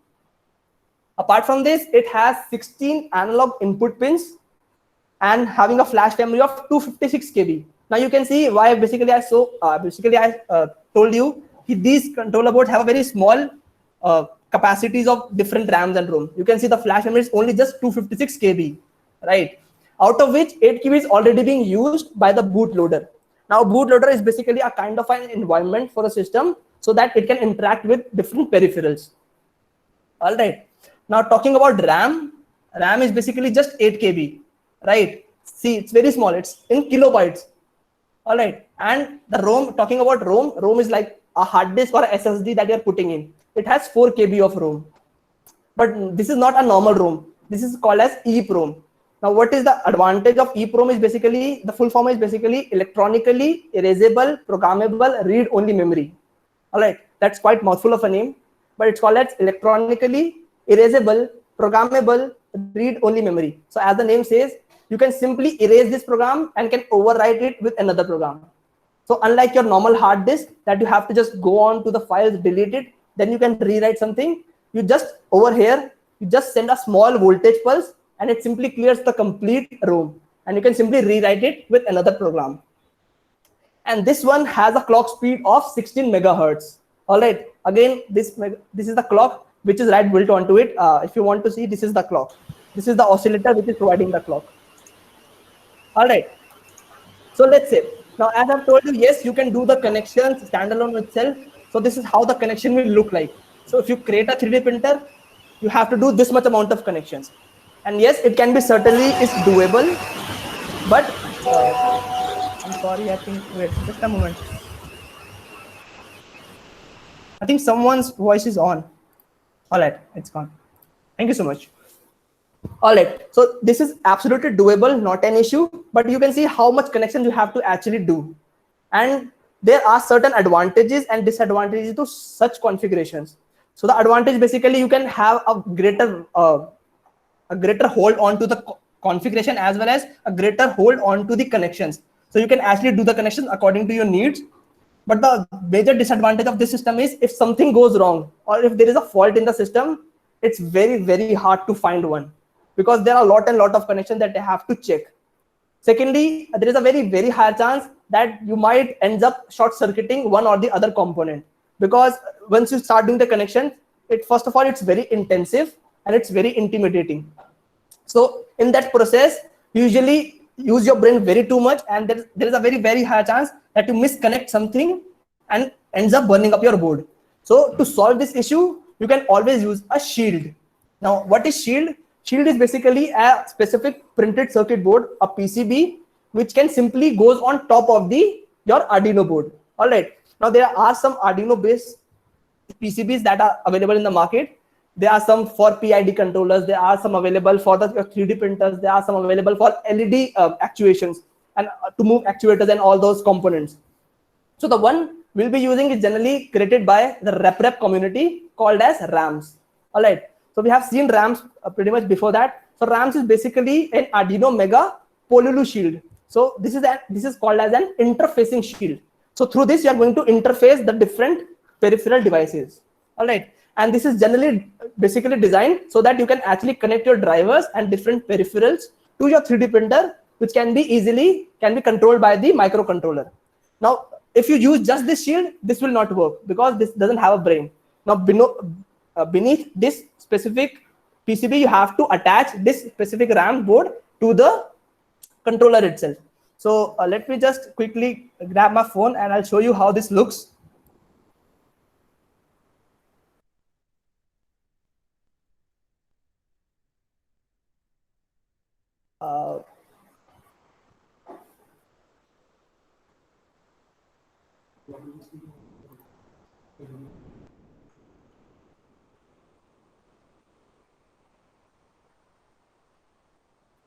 Apart from this, it has 16 analog input pins and having a flash memory of 256 KB. Now you can see why basically I told you these controller boards have a very small capacities of different RAMs and ROM. You can see the flash memory is only just 256 KB, right? Out of which 8 KB is already being used by the bootloader. Now bootloader is basically a kind of an environment for a system so that it can interact with different peripherals. All right. Now talking about RAM is basically just 8 KB. Right, see, it's very small, it's in kilobytes. All right, and the ROM, talking about ROM is like a hard disk or a SSD that you're putting in. It has 4 KB of ROM, but this is not a normal ROM. This is called as EEPROM. Now what is the advantage of EEPROM is basically, the full form is basically electronically erasable programmable read-only memory. All right, that's quite mouthful of a name, but it's called as electronically erasable programmable read-only memory. So as the name says, you can simply erase this program and can overwrite it with another program. So unlike your normal hard disk that you have to just go on to the files, delete it, then you can rewrite something, you just over here, you just send a small voltage pulse and it simply clears the complete ROM, and you can simply rewrite it with another program. And this one has a clock speed of 16 megahertz. All right, again, this is the clock which is right built onto it. If you want to see, this is the clock. This is the oscillator which is providing the clock. All right. So let's say, now as I've told you, yes, you can do the connections standalone itself. So this is how the connection will look like. So if you create a 3D printer, you have to do this much amount of connections. And yes, it can be certainly is doable, but I'm sorry, I think, wait, just a moment. I think someone's voice is on. All right, it's gone. Thank you so much. All right, so this is absolutely doable, not an issue, but you can see how much connection you have to actually do. And there are certain advantages and disadvantages to such configurations. So the advantage, basically, you can have a greater hold on to the configuration, as well as a greater hold on to the connections. So you can actually do the connections according to your needs. But the major disadvantage of this system is if something goes wrong or if there is a fault in the system, it's very, very hard to find one, because there are a lot of connections that they have to check. Secondly, there is a very, very high chance that you might end up short circuiting one or the other component, because once you start doing the connection, first of all, it's very intensive and it's very intimidating. So in that process, you usually use your brain very too much, and there is a very, very high chance that you misconnect something and ends up burning up your board. So to solve this issue, you can always use a shield. Now, what is shield? Shield is basically a specific printed circuit board, a PCB, which can simply goes on top of your Arduino board. All right. Now there are some Arduino based PCBs that are available in the market. There are some for PID controllers. There are some available for the 3D printers. There are some available for LED actuations and to move actuators and all those components. So the one we'll be using is generally created by the RepRap community called as RAMS. All right. So we have seen RAMS pretty much before that. So RAMS is basically an Arduino Mega Pololu shield. So this is called as an interfacing shield. So through this, you are going to interface the different peripheral devices. All right. And this is generally basically designed so that you can actually connect your drivers and different peripherals to your 3D printer, which can be controlled by the microcontroller. Now, if you use just this shield, this will not work because this doesn't have a brain. Now, beneath this specific PCB, you have to attach this specific RAM board to the controller itself. So let me just quickly grab my phone and I'll show you how this looks.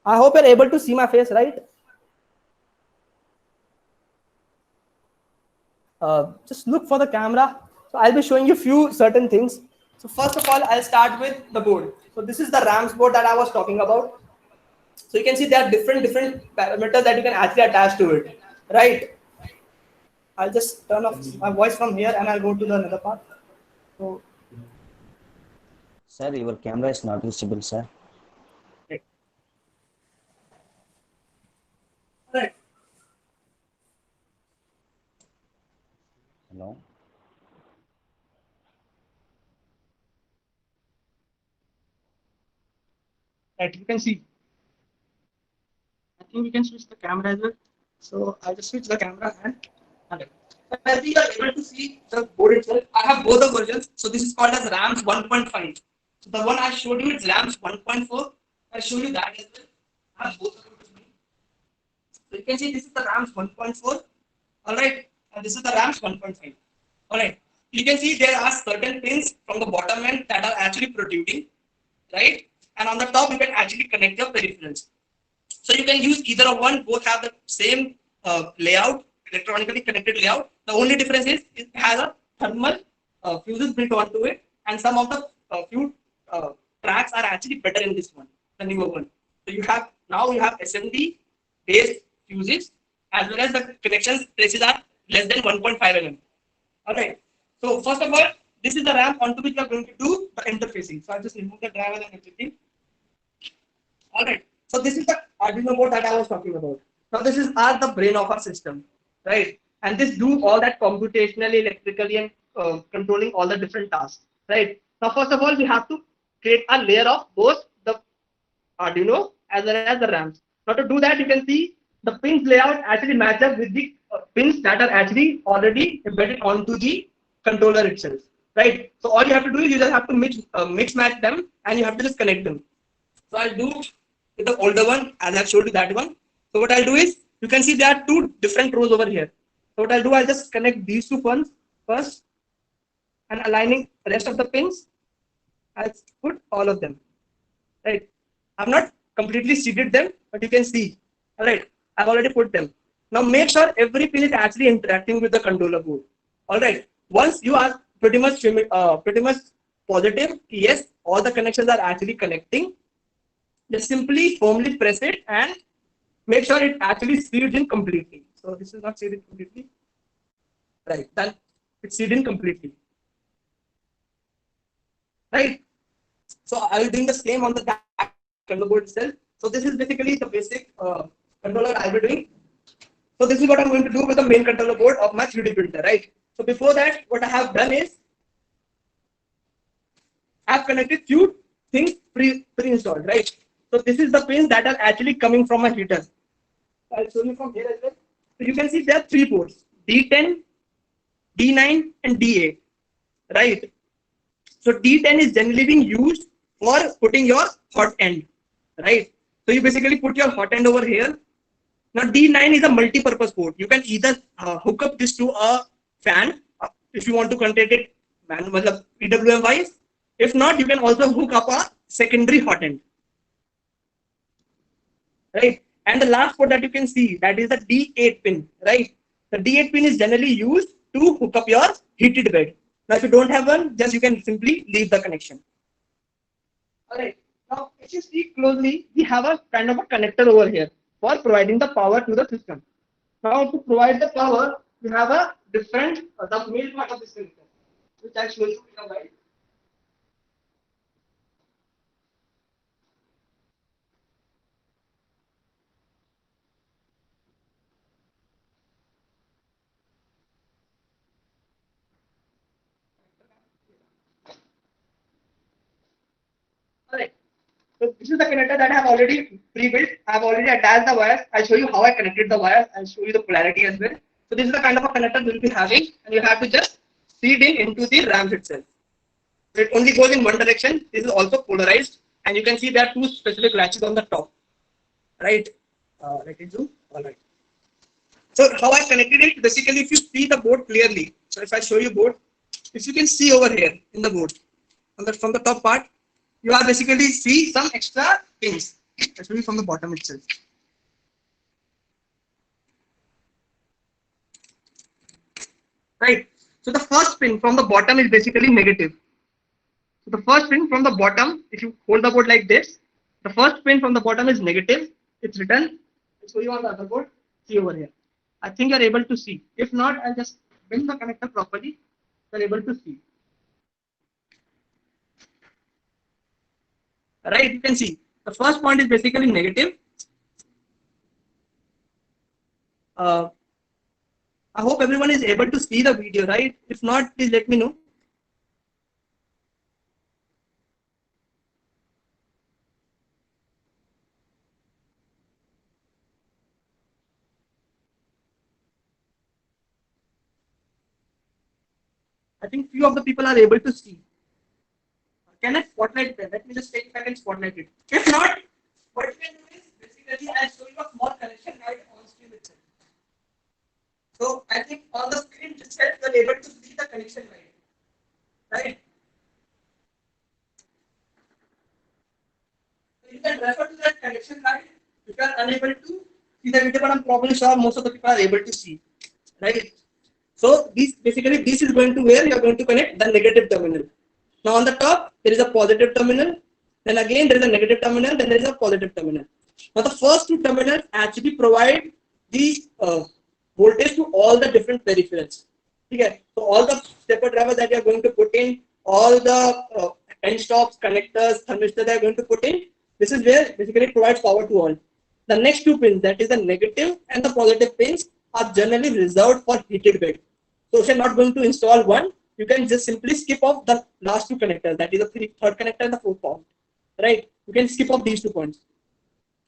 I hope you're able to see my face, right? Just look for the camera. So I'll be showing you few certain things. So first of all, I'll start with the board. So this is the RAMS board that I was talking about. So you can see there are different parameters that you can actually attach to it, right? I'll just turn off my voice from here and I'll go to the another part. So, sir, your camera is not visible, sir. Okay. Right. Hello. Right, you can see. I think we can switch the camera as well. So I'll just switch the camera and okay. As you are able to see the board itself, I have both the versions. So this is called as RAMS 1.5. So the one I showed you is RAMS 1.4. I'll show you that as well. I have both of them with me. So you can see this is the RAMS 1.4. All right, and this is the RAMS 1.5. All right, you can see there are certain pins from the bottom end that are actually protruding, right? And on the top, you can actually connect your peripherals. So you can use either of one. Both have the same layout, electronically connected layout. The only difference is it has a thermal fuses built onto it, and some of the few tracks are actually better in this one, the newer one. So you have SMD based fuses, as well as the connection traces are less than 1.5 mm. All right. So first of all, this is the RAM onto which we are going to do the interfacing. So I'll just remove the driver and everything. All right. So this is the Arduino board that I was talking about. Now this is the brain of our system, right? And this do all that computationally, electrically, and controlling all the different tasks, right? Now first of all, we have to create a layer of both the Arduino as well as the RAMs. Now to do that, you can see the pins layout actually match up with the pins that are actually already embedded onto the controller itself, right? So all you have to do is you just have to mix match them, and you have to just connect them. So I'll do with the older one as I've showed you that one. So what I'll do is, you can see there are two different rows over here. So what I'll do, I'll just connect these two ones first, and aligning the rest of the pins, I'll put all of them. Right. I've not completely seated them, but you can see. All right. I've already put them. Now make sure every pin is actually interacting with the controller board. All right. Once you are pretty much positive, yes, all the connections are actually connecting, just simply firmly press it and make sure it actually sealed in completely. So this is not sealed in completely. Right. Then it's sealed in completely. Right. So I will doing the same on the controller board itself. So this is basically the basic controller I'll be doing. So this is what I'm going to do with the main controller board of my 3D printer, right? So before that, what I have done is I've connected few things pre-installed, right? So this is the pins that are actually coming from my heater. I'll show you from here as well. So you can see there are 3 ports: D10, D9, and D8, right? So D10 is generally being used for putting your hot end, right? So you basically put your hot end over here. Now D9 is a multi-purpose port. You can either hook up this to a fan if you want to control it PWM wise. If not, you can also hook up a secondary hot end, right? And the last port that you can see, that is the D8 pin, right? The D8 pin is generally used to hook up your heated bed. Now, if you don't have one, just you can simply leave the connection. All right. Now, if you see closely, we have a kind of a connector over here for providing the power to the system. Now, to provide the power, we have a different the male part of this connector, which I'll show you in a while. Alright. So this is the connector that I have already pre-built. I have already attached the wires. I'll show you how I connected the wires. I'll show you the polarity as well. So this is the kind of a connector we'll be having, and you have to just feed in into the ramp itself. So it only goes in one direction. This is also polarized, and you can see there are 2 specific latches on the top. Right? Let it zoom. All right. So how I connected it, basically, if you see the board clearly, so if I show you board, if you can see over here in the board, from the top part, you are basically see some extra pins, especially from the bottom itself. Right. So the first pin from the bottom is basically negative. So the first pin from the bottom, if you hold the board like this, the first pin from the bottom is negative. It's written. I'll show you on the other board. See over here. I think you're able to see. If not, I'll just bring the connector properly. You're able to see. Right, you can see the first point is basically negative. I hope everyone is able to see the video, right? If not, please let me know. I think few of the people are able to see. Can I spotlight them? Let me just take if I can spotlight it. If not, what you can do is basically I'll show you a small connection right on screen itself. So I think on the screen itself you are able to see the connection line, right? So you can refer to that connection line. If you are unable to see the video, but I'm probably sure most of the people are able to see, right? So this is going to where you are going to connect the negative terminal. Now on the top there is a positive terminal, then again there is a negative terminal, then there is a positive terminal. Now the first 2 terminals actually provide the voltage to all the different peripherals. Okay, so all the stepper drivers that you are going to put in, all the end stops, connectors, thermistors that you are going to put in, this is where basically it provides power to all. The next 2 pins, that is the negative and the positive pins, are generally reserved for heated bed. So if you're not going to install one, you can just simply skip off the last 2 connectors, that is the third connector and the 4th point, right? You can skip off these 2 points.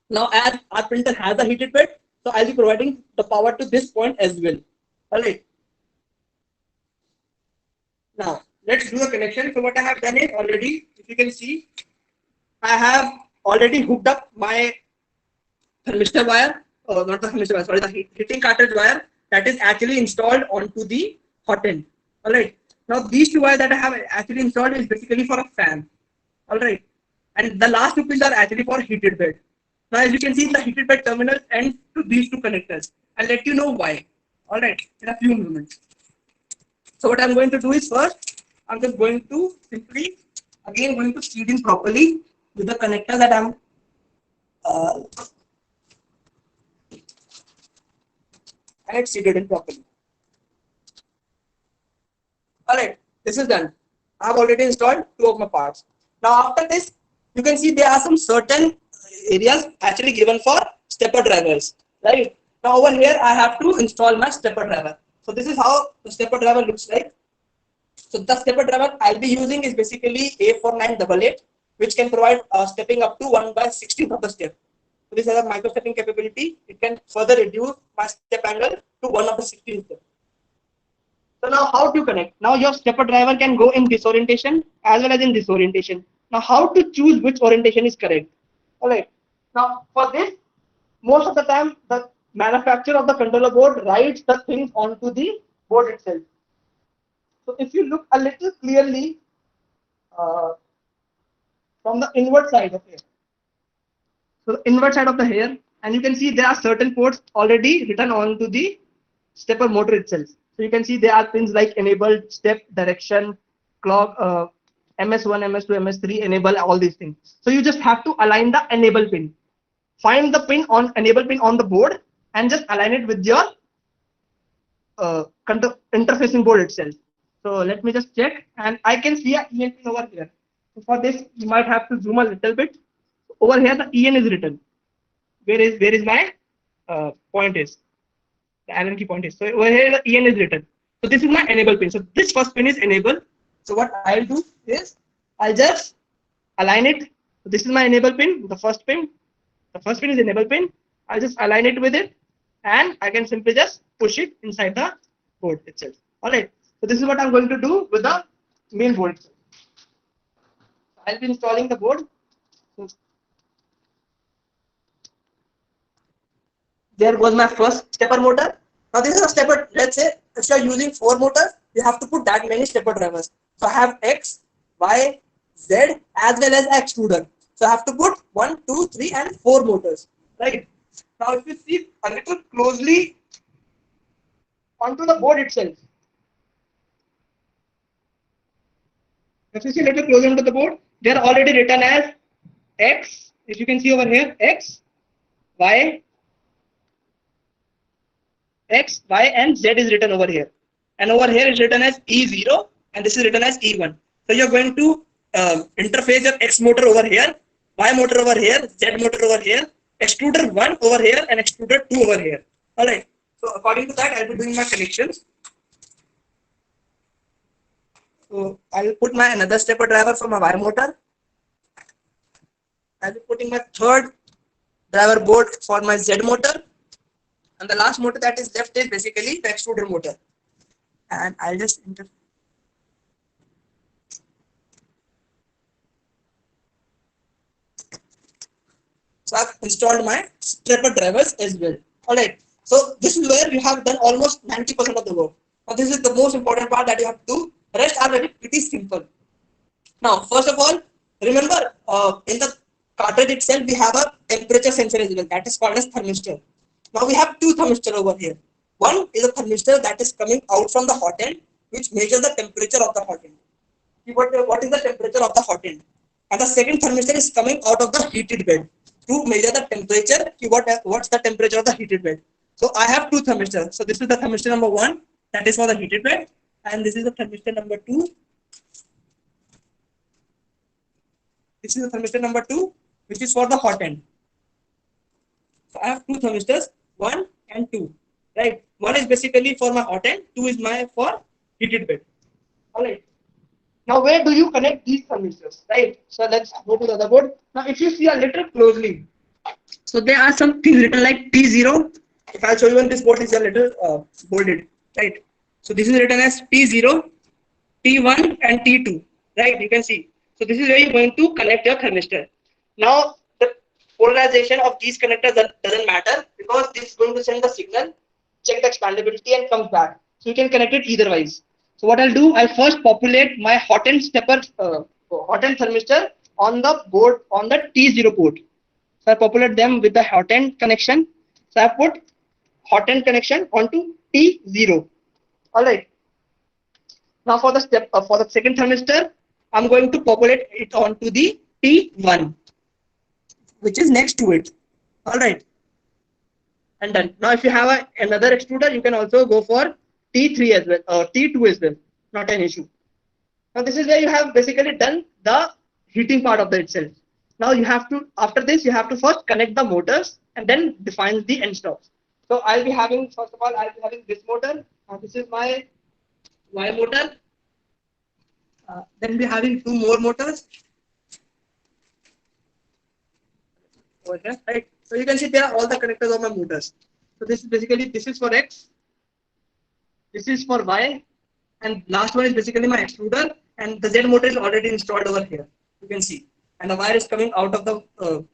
Now as our printer has a heated bed, so I'll be providing the power to this point as well. All right. Now let's do the connection. So what I have done is already, if you can see, I have already hooked up my thermistor wire, not the thermistor wire, sorry, the heating cartridge wire that is actually installed onto the hot end. All right. Now these two wires that I have actually installed is basically for a fan. All right. And the last two pins are actually for heated bed. Now as you can see, the heated bed terminal ends to these two connectors. I'll let you know why. All right, in a few moments. So what I'm going to do is first, I'm just going to simply again going to feed in properly with the connector that I'm and it's seated in properly. All right, this is done. I've already installed two of my parts. Now after this, you can see there are some certain areas actually given for stepper drivers, right? Now over here, I have to install my stepper driver. So this is how the stepper driver looks like. So the stepper driver I'll be using is basically A4988, which can provide stepping up to 1/16 of the step. So this has a micro stepping capability. It can further reduce my step angle to 1/16 step. So now how to connect? Now your stepper driver can go in this orientation as well as in this orientation. Now how to choose which orientation is correct? All right. Now for this, most of the time the manufacturer of the controller board writes the things onto the board itself. So if you look a little clearly from the inward side of here, so the inward side of the hair, and you can see there are certain ports already written onto the stepper motor itself. So you can see there are pins like enabled, step, direction, clock, MS1, MS2, MS3, enable, all these things. So you just have to align the enable pin. Find the pin on enable pin on the board and just align it with your interfacing board itself. So let me just check, and I can see a EN pin over here. So for this, you might have to zoom a little bit. Over here, the EN is written. Where is my point is? The Allen key point is. So over here, the EN is written. So this is my enable pin. So this first pin is enable. So what I'll do is I'll just align it. So this is my enable pin, the first pin. The first pin is enable pin. I'll just align it with it, and I can simply just push it inside the board itself. All right. So this is what I'm going to do with the main board itself. I'll be installing the board. There goes my first stepper motor. Now this is a stepper. Let's say if you are using 4 motors, you have to put that many stepper drivers. So I have X, Y, Z as well as extruder. So I have to put 1, 2, 3 and 4 motors. Right. Now if you see a little closely onto the board itself. If you see a little closer onto the board, they are already written as X. If you can see over here, X, Y, and Z is written over here. And over here is written as E0 and this is written as E1. So you're going to interface your X motor over here, Y motor over here, Z motor over here, extruder 1 over here and extruder 2 over here. Alright. So according to that, I'll be doing my connections. So I'll put my another stepper driver for my Y motor. I'll be putting my third driver board for my Z motor. And the last motor that is left is basically the extruder motor. And I'll just so I've installed my stepper drivers as well. Alright. So this is where you have done almost 90% of the work. Now this is the most important part that you have to do. The rest are very pretty simple. Now first of all, remember in the cartridge itself we have a temperature sensor as well, that is called as thermistor. Now we have 2 thermistors over here. One is a thermistor that is coming out from the hot end, which measures the temperature of the hot end. What is the temperature of the hot end? And the second thermistor is coming out of the heated bed to measure the temperature. What's the temperature of the heated bed? So I have 2 thermistors. So this is the thermistor number 1, that is for the heated bed, and this is the thermistor number 2. This is the thermistor number 2, which is for the hot end. So I have 2 thermistors, 1 and 2. Right? 1 is basically for my hot end, 2 is for heated bed. Alright. Now where do you connect these thermistors? Right? So let's go to the other board. Now if you see a little closely, so there are some things written like T0. If I'll show you on this board, is a little bolded. Right? So this is written as T0, T1 and T2. Right? You can see. So this is where you're going to connect your thermistor. Now polarization of these connectors doesn't matter because this is going to send the signal, check the expandability and comes back. So you can connect it either wise. So what I'll do, I'll first populate my hot end thermistor on the board on the T0 port. So I populate them with the hot end connection. So I put hot end connection onto T0. All right. Now for the second thermistor, I'm going to populate it onto the T1, which is next to it. All right. And done. Now if you have another extruder, you can also go for T3 as well or T2 as well. Not an issue. Now this is where you have basically done the heating part of the itself. Now you have to, after this, you have to first connect the motors and then define the end stops. So I'll be having, first of all, I'll be having this motor. This is my Y motor. Then we're having two more motors. Over here, right? So you can see there are all the connectors of my motors. So this is basically, this is for X, this is for Y, and last one is basically my extruder, and the Z motor is already installed over here. You can see, and the wire is coming out of the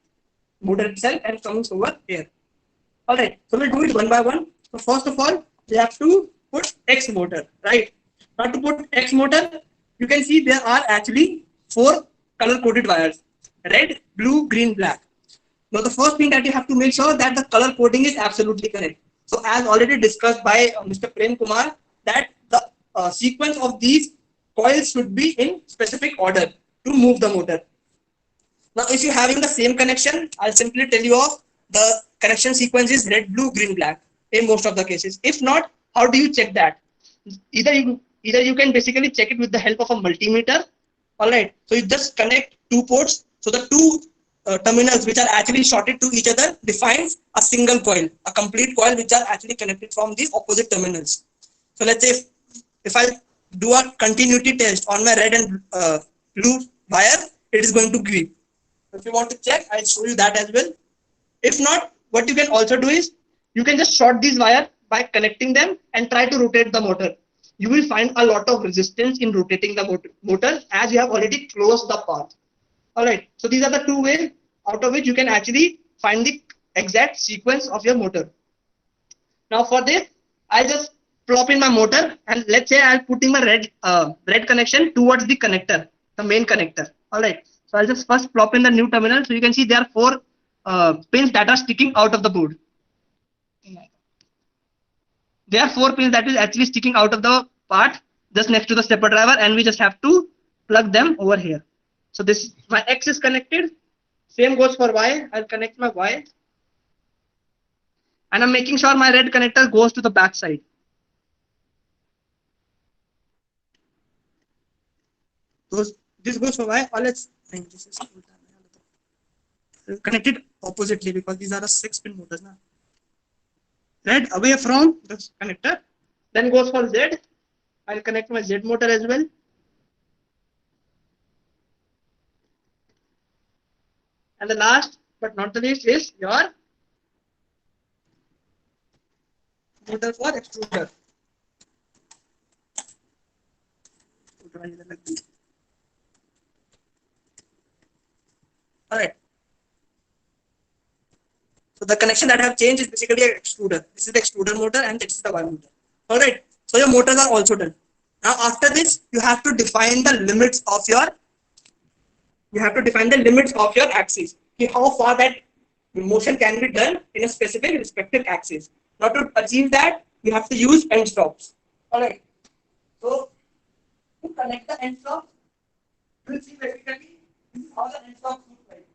motor itself and coming over here. All right, so we'll do it one by one. So first of all, we have to put X motor, right? Now to put X motor, you can see there are actually 4 color coded wires: red, blue, green, black. Now the first thing that you have to make sure that the color coding is absolutely correct. So as already discussed by Mr. Prem Kumar, that the sequence of these coils should be in specific order to move the motor. Now if you're having the same connection, I'll simply tell you of the connection sequence is red, blue, green, black in most of the cases. If not, how do you check that? Either you can basically check it with the help of a multimeter. All right, so you just connect 2 ports. So the 2 terminals which are actually shorted to each other defines a single coil, a complete coil which are actually connected from these opposite terminals. So let's say if I do a continuity test on my red and blue wire, it is going to give. If you want to check, I'll show you that as well. If not, what you can also do is you can just short these wires by connecting them and try to rotate the motor. You will find a lot of resistance in rotating the motor as you have already closed the path. All right, so these are the 2 ways out of which you can actually find the exact sequence of your motor. Now for this, I'll just plop in my motor and let's say I'll putting my red connection towards the connector, the main connector. All right, so I'll just first plop in the new terminal. So you can see there are 4 pins that are sticking out of the board. There are 4 pins that is actually sticking out of the part just next to the stepper driver, and we just have to plug them over here. So this, my X is connected. Same goes for Y. I'll connect my Y. And I'm making sure my red connector goes to the back side. This goes for Y. Or let's connect it oppositely because these are the 6-pin motors now. Red away from the connector. Then goes for Z. I'll connect my Z motor as well. And the last but not the least is your motor for extruder. All right. So the connection that I have changed is basically an extruder. This is the extruder motor and this is the Y motor. All right. So your motors are also done. Now after this, you have to define the limits of your. You have to define the limits of your axis. How far that motion can be done in a specific respective axis. Now to achieve that, you have to use end stops. All right. So to connect the end stops, you will see basically this is how the end stops look like.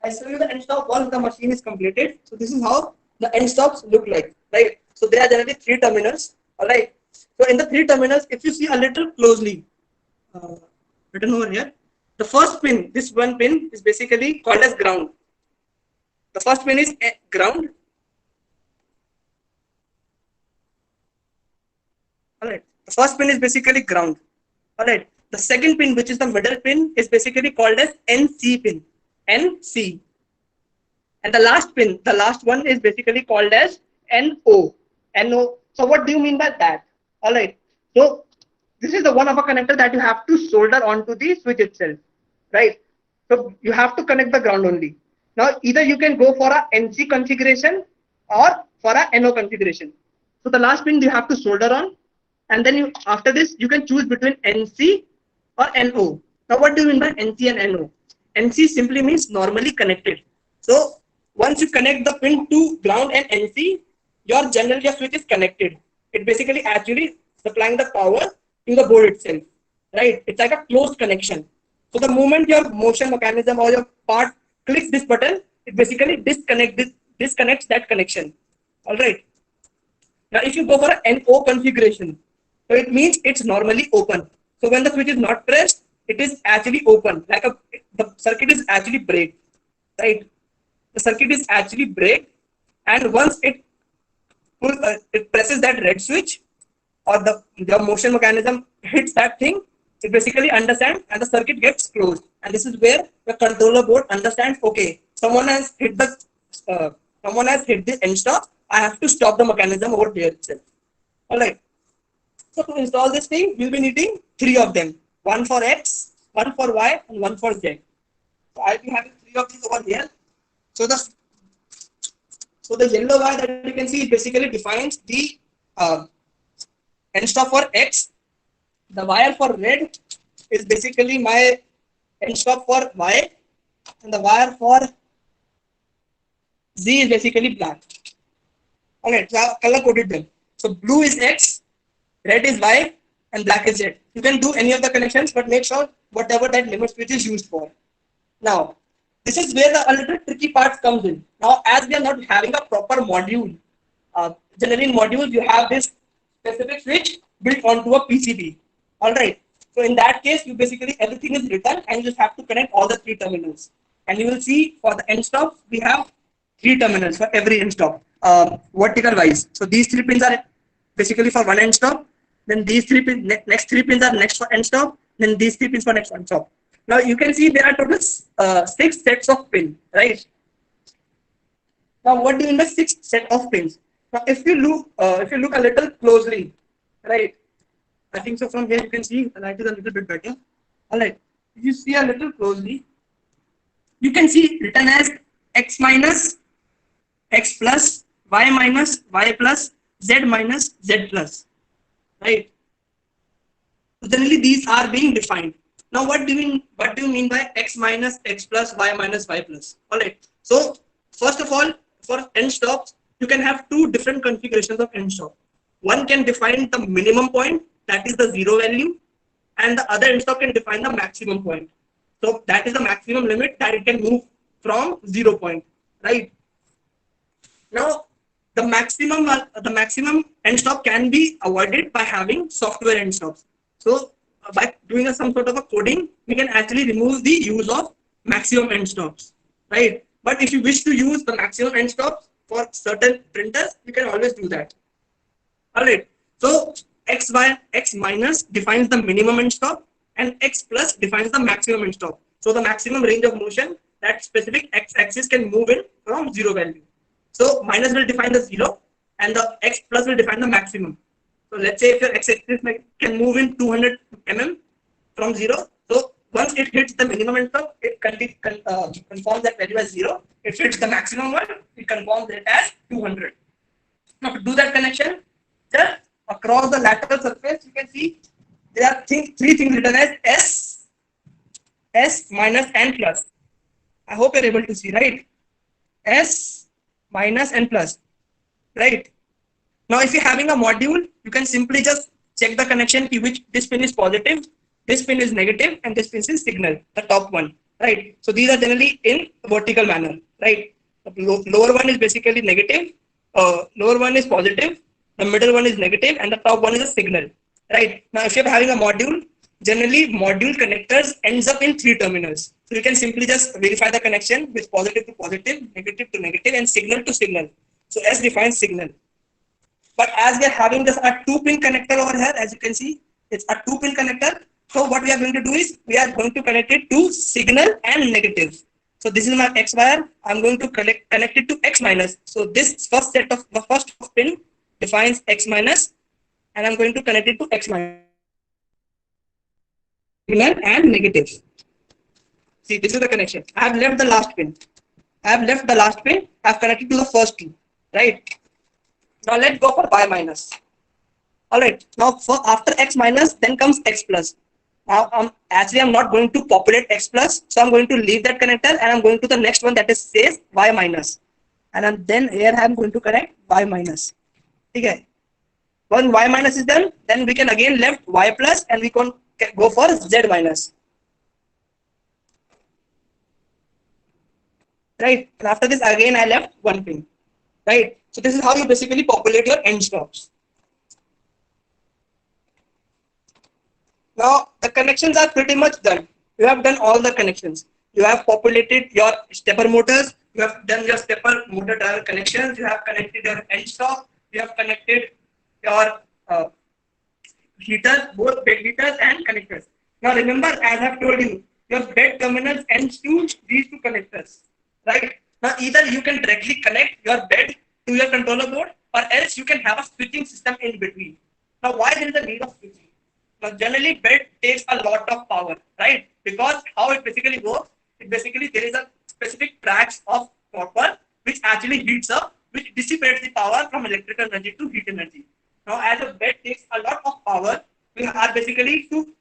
I show you the end stop once the machine is completed. So this is how the end stops look like. Right. So there are generally 3 terminals. All right. So in the 3 terminals, if you see a little closely, written over here. The first pin, this one pin is basically called as ground. The first pin is ground. All right. The first pin is basically ground. All right. The second pin, which is the middle pin, is basically called as NC pin. NC. And the last pin, the last one is basically called as NO. NO. So what do you mean by that? All right. So this is the one of a connector that you have to solder onto the switch itself, right? So you have to connect the ground only. Now either you can go for a NC configuration or for a NO configuration. So the last pin you have to solder on, and then after this you can choose between NC or NO. Now what do you mean by NC and NO? NC simply means normally connected. So once you connect the pin to ground and NC, your switch is connected. It basically actually supplying the power to the board itself, right? It's like a closed connection. So the moment your motion mechanism or your part clicks this button, it basically disconnects that connection. All right. Now, if you go for an NO configuration, so it means it's normally open. So when the switch is not pressed, it is actually open. The circuit is actually break, right? The circuit is actually break, and once it presses that red switch, or the motion mechanism hits that thing, it basically understands and the circuit gets closed. And this is where the controller board understands, okay, someone has hit the end stop. I have to stop the mechanism over here itself. All right. So to install this thing, we'll be needing 3 of them: one for X, one for Y, and one for Z. So I'll be having 3 of these over here. So the yellow wire that you can see, it basically defines the end stop for X. The wire for red is basically my end stop for Y, and the wire for Z is basically black. Okay, so I've color coded them. So blue is X, red is Y, and black is Z. You can do any of the connections, but make sure whatever that limit switch is used for. Now, this is where the a little tricky part comes in. Now, as we are not having a proper module, generally in modules you have this specific switch built onto a PCB. All right. So in that case, you basically everything is written, and you just have to connect all the 3 terminals. And you will see for the end stop, we have 3 terminals for every end stop, vertical wise. So these 3 pins are basically for one end stop. Then these 3 pins, next 3 pins are next for end stop. Then these 3 pins for next end stop. Now you can see there are total 6 sets of pins, right? Now what do you mean by 6 set of pins? Now if you look a little closely, right? I think so from here you can see the light is a little bit better. All right. If you see a little closely, you can see written as X minus, X plus, Y minus, Y plus, Z minus, Z plus, right? So generally these are being defined. Now what do you mean by X minus, X plus, Y minus, Y plus? All right. So first of all, for end stops, you can have 2 different configurations of end stop. One can define the minimum point, that is the 0 value, and the other end stop can define the maximum point. So that is the maximum limit that it can move from 0 point, right? Now the maximum end stop can be avoided by having software end stops. So by doing some sort of a coding, we can actually remove the use of maximum end stops, right? But if you wish to use the maximum end stops for certain printers, you can always do that. All right. So X minus defines the minimum end stop, and X plus defines the maximum end stop. So the maximum range of motion that specific X axis can move in from 0 value. So minus will define the 0, and the X plus will define the maximum. So let's say if your X axis can move in 200 mm from 0. So once it hits the minimum end stop, it conforms that value as 0. If it hits the maximum one, it conforms it as 200. Now to do that connection, just across the lateral surface, you can see there are 3 things written as S minus N plus. I hope you're able to see, right? S minus N plus, right? Now, if you're having a module, you can simply just check the connection key, which this pin is positive, this pin is negative, and this pin is signal, the top one, right? So these are generally in vertical manner, right? The lower one is basically negative, lower one is positive, the middle one is negative, and the top one is a signal, right? Now, if you're having a module, generally module connectors ends up in 3 terminals. So you can simply just verify the connection with positive to positive, negative to negative, and signal to signal. So S defines signal. But as we are having this a 2-pin connector over here, as you can see, it's a 2-pin connector. So what we are going to do is we are going to connect it to signal and negative. So this is my X wire. I'm going to connect it to X minus. So this first pin defines X minus, and I'm going to connect it to X minus. Signal and negative. See, this is the connection. I have left the last pin. I have left the last pin, I have connected to the first two, right? Now let's go for y minus. All right, now for after x minus, then comes x plus. Now I'm not going to populate x plus, so I'm going to leave that connector and I'm going to the next one that is says y minus, and then here I'm going to connect y minus. Okay. When y minus is done, then we can again left y plus and we can go for z minus. Right, and after this again I left one pin. Right, so this is how you basically populate your end stops. Now the connections are pretty much done. You have done all the connections. You have populated your stepper motors. You have done your stepper motor driver connections. You have connected your end stop. You have connected your heaters, both bed heaters and connectors. Now remember, as I have told you, your bed terminals ends to these two connectors. Right? Now either you can directly connect your bed to your controller board, or else you can have a switching system in between. Now why there is a need of switching? Now, generally, bed takes a lot of power, right? Because how it basically works, it basically there is a specific tracks of copper which actually heats up, which dissipates the power from electrical energy to heat energy. Now, as a bed takes a lot of power, we are basically to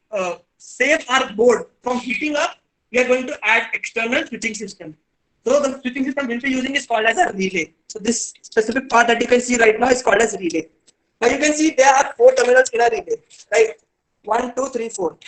save our board from heating up. We are going to add external switching system. So the switching system we'll be using is called as a relay. So this specific part that you can see right now is called as relay. Now you can see there are 4 terminals in a relay, right? 1, 2, 3, 4.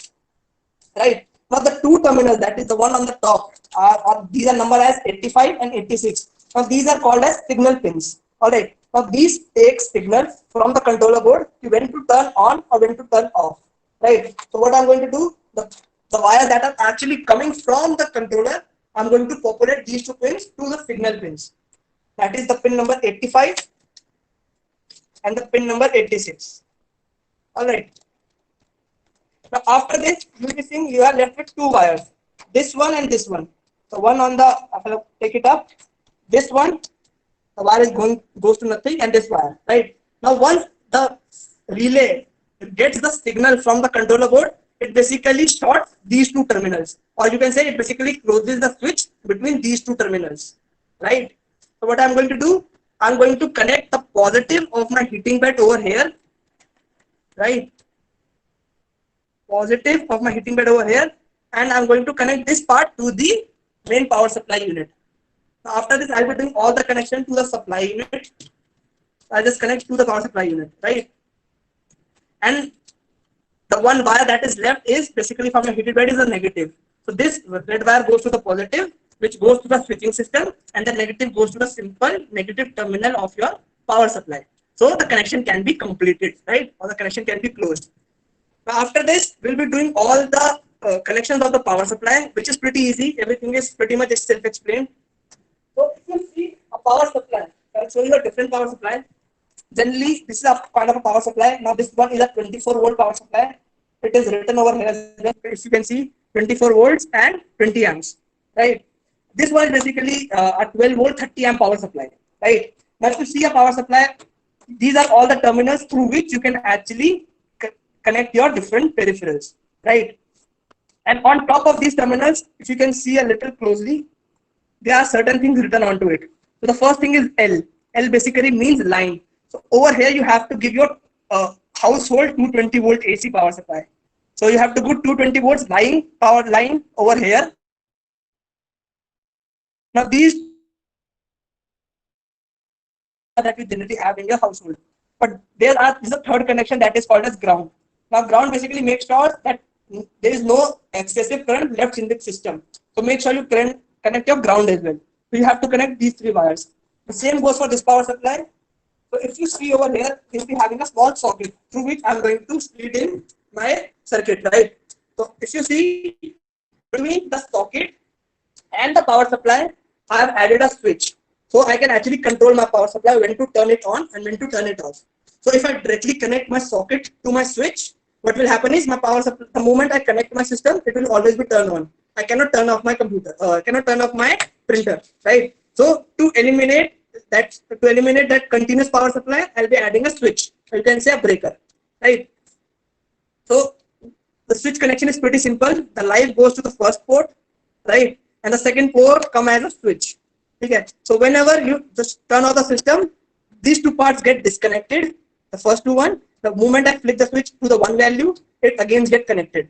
Right. Now the 2 terminals, that is the one on the top, are these are numbered as 85 and 86. Now these are called as signal pins. All right. Now these take signal from the controller board to when to turn on or when to turn off. Right. So what I'm going to do, the wires that are actually coming from the controller, I'm going to populate these 2 pins to the signal pins. That is the pin number 85 and the pin number 86. All right. Now after this, you will be seeing you are left with 2 wires, this one and this one. The one on the, I'll take it up, this one, the wire is goes to nothing, and this wire, right? Now once the relay gets the signal from the controller board, it basically shorts these 2 terminals, or you can say it basically closes the switch between these 2 terminals, right? So what I'm going to do, I'm going to connect the positive of my heating bed over here, right? Positive of my heating bed over here, and I'm going to connect this part to the main power supply unit. Now after this, I'll be doing all the connection to the supply unit. I'll just connect to the power supply unit, right? And the one wire that is left is basically from your heated bed is a negative. So this red wire goes to the positive, which goes to the switching system, and the negative goes to the simple negative terminal of your power supply. So the connection can be completed, right? Or the connection can be closed. Now after this, we'll be doing all the connections of the power supply, which is pretty easy. Everything is pretty much self-explained. So if you see a power supply, I'll show you a different power supply. Generally, this is a kind of a power supply. Now this one is a 24-volt power supply. It is written over here as well. If you can see, 24 volts and 20 amps, right? This one is basically a 12-volt, 30-amp power supply, right? Now if you see a power supply, these are all the terminals through which you can actually connect your different peripherals, right? And on top of these terminals, if you can see a little closely, there are certain things written onto it. So the first thing is L. L basically means line. So over here you have to give your household 220-volt AC power supply. So you have to put 220 volts power line over here. Now these that you generally have in your household, but there is a third connection that is called as ground. Now ground basically makes sure that there is no excessive current left in the system. So make sure you connect your ground as well. So you have to connect these 3 wires. The same goes for this power supply. So if you see over here, you'll be having a small socket through which I'm going to split in my circuit, right? So if you see between the socket and the power supply, I have added a switch. So I can actually control my power supply when to turn it on and when to turn it off. So if I directly connect my socket to my switch, what will happen is my power supply, the moment I connect my system, it will always be turned on. I cannot turn off my computer, I cannot turn off my printer, right? So to eliminate that continuous power supply, I'll be adding a switch. You can say a breaker, right? So the switch connection is pretty simple. The live goes to the first port, right? And the second port come as a switch. Okay. So whenever you just turn off the system, these two parts get disconnected. The first one, the moment I flick the switch to the one value, it again get connected.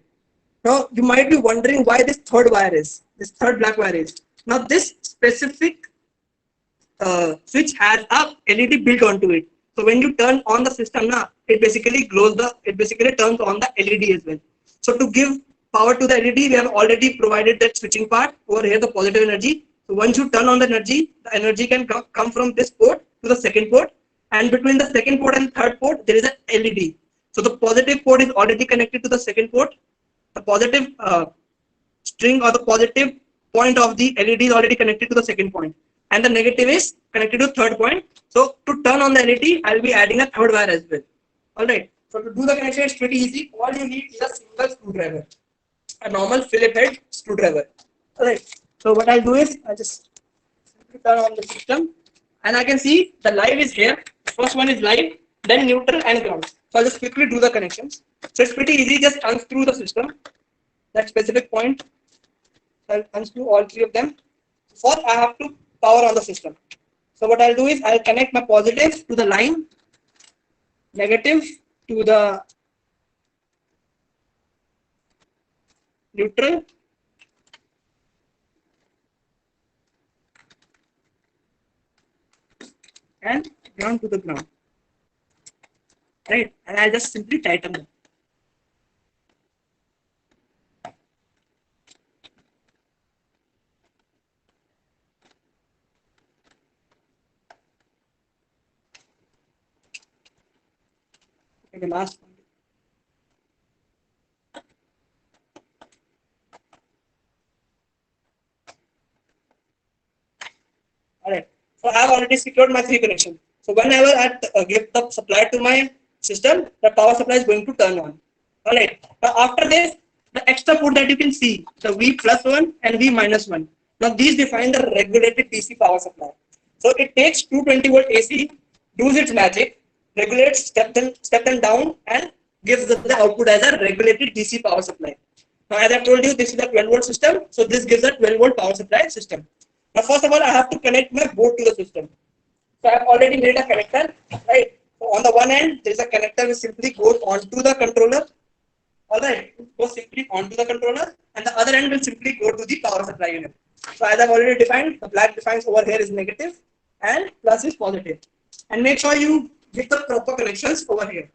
Now you might be wondering why this third wire is, this third black wire is. Now this specific switch has a LED built onto it. So when you turn on the system now, it basically turns on the LED as well. So to give power to the LED, we have already provided that switching part over here, the positive energy. So once you turn on the energy can come from this port to the second port, and between the second port and third port, there is a LED. So the positive port is already connected to the second port. The positive string or the positive point of the LED is already connected to the second point, and the negative is connected to third point. So to turn on the LED, I'll be adding a third wire as well. All right. So to do the connection, it's pretty easy. All you need is a single screwdriver, a normal Phillips head screwdriver. All right. So what I'll do is I just turn on the system, and I can see the live is here. First one is live, then neutral and ground. So I'll just quickly do the connections. So it's pretty easy. Just unscrew the system, that specific point. I'll unscrew all three of them. First, I have to power on the system. So what I'll do is I'll connect my positive to the line, negative to the neutral, and ground to the ground. Right? And I'll just simply tighten them. Okay, the last one. All right. So I have already secured my three connections. So whenever I give the supply to my system, the power supply is going to turn on. All right. Now after this, the extra port that you can see, the V+1 and V-1. Now these define the regulated DC power supply. So it takes 220 volt AC, does its magic, regulates step them down, and gives the output as a regulated DC power supply. Now as I told you, this is a 12 volt system. So this gives a 12 volt power supply system. Now, first of all, I have to connect my board to the system. So I have already made a connector, right? So on the one end, there is a connector which simply goes onto the controller. All right, it goes simply onto the controller, and the other end will simply go to the power supply unit. So as I've already defined, the black defines over here is negative, and plus is positive. And make sure you get the proper connections over here.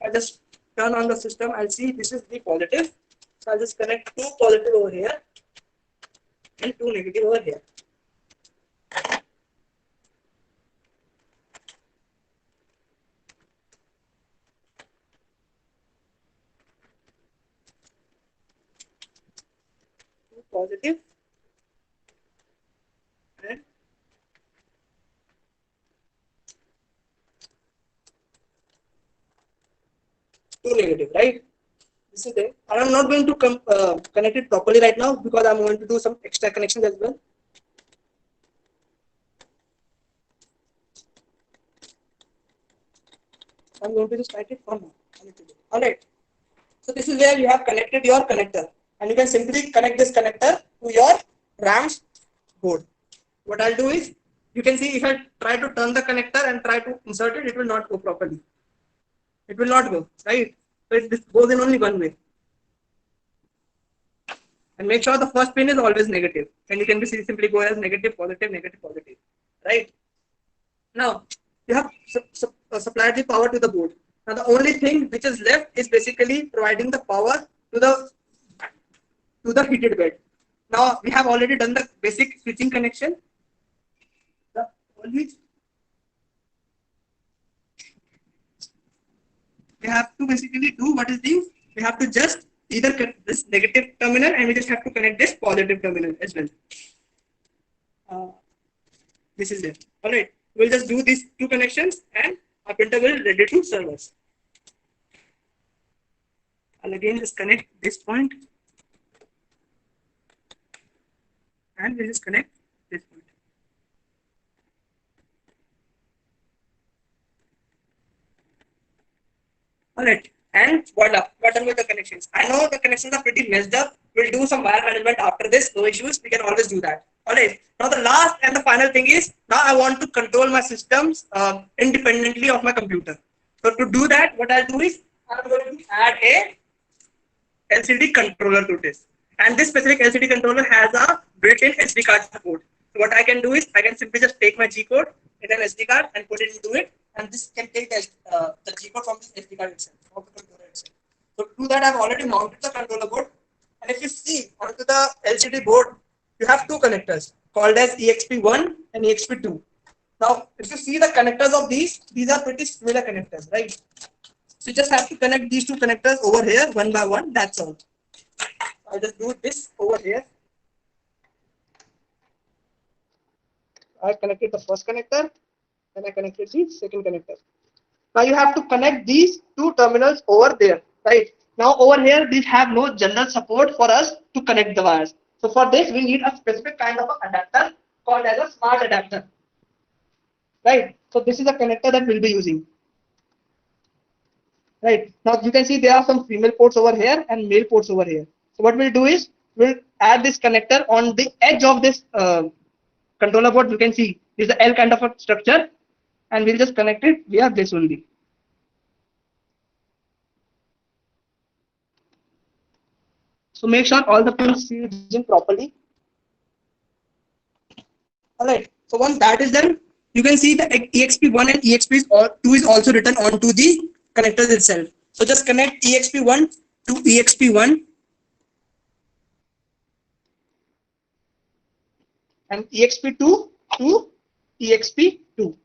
I just turn on the system. I'll see this is the positive. So I'll just connect two positive over here and two negative over here. Positive and two negative, right? This is it. And I'm not going to connect it properly right now because I'm going to do some extra connections as well. I'm going to just write it from now. All right. So this is where you have connected your connector, and you can simply connect this connector to your RAM's board. What I'll do is, you can see if I try to turn the connector and try to insert it, it will not go properly. It will not go, right? So this goes in only one way. And make sure the first pin is always negative. And you can be simply go as negative, positive, negative, positive, right? Now, you have supplied the power to the board. Now, the only thing which is left is basically providing the power to the heated bed. Now, we have already done the basic switching connection. The only we have to basically do what is this? We have to just either connect this negative terminal, and we just have to connect this positive terminal as well. This is it. All right. We'll just do these two connections, and our printer will ready to serve us. I'll again just connect this point, and we'll just connect this point. All right, and voila, we're done with the connections. I know the connections are pretty messed up, We'll do some wire management after this. No issues. We can always do that. All right. Now the last and the final thing is, now I want to control my systems independently of my computer. So to do that, what I'll do is I'm going to add a LCD controller to this. And this specific LCD controller has a built-in SD card support. So what I can do is I can simply just take my G code in an SD card and put it into it, and this can take the G code from this SD card itself, from the controller itself. So to do that, I've already mounted the controller board. And if you see onto the LCD board, you have two connectors called as EXP1 and EXP2. Now, if you see the connectors of these are pretty similar connectors, right? So you just have to connect these two connectors over here one by one. That's all. I'll just do this over here. I connected the first connector, and I connected the second connector. Now you have to connect these two terminals over there, right? Now over here, these have no general support for us to connect the wires. So for this, we need a specific kind of adapter called as a smart adapter, right? So this is a connector that we'll be using. Right, now you can see there are some female ports over here and male ports over here. So what we'll do is we'll add this connector on the edge of this controller board. You can see this is the L kind of a structure, and we'll just connect it via this only. So make sure all the pins see in properly. All right, so once that is done, you can see the EXP1 and EXP2 is also written onto the connectors itself. So just connect EXP1 to EXP1 and EXP2 to EXP2.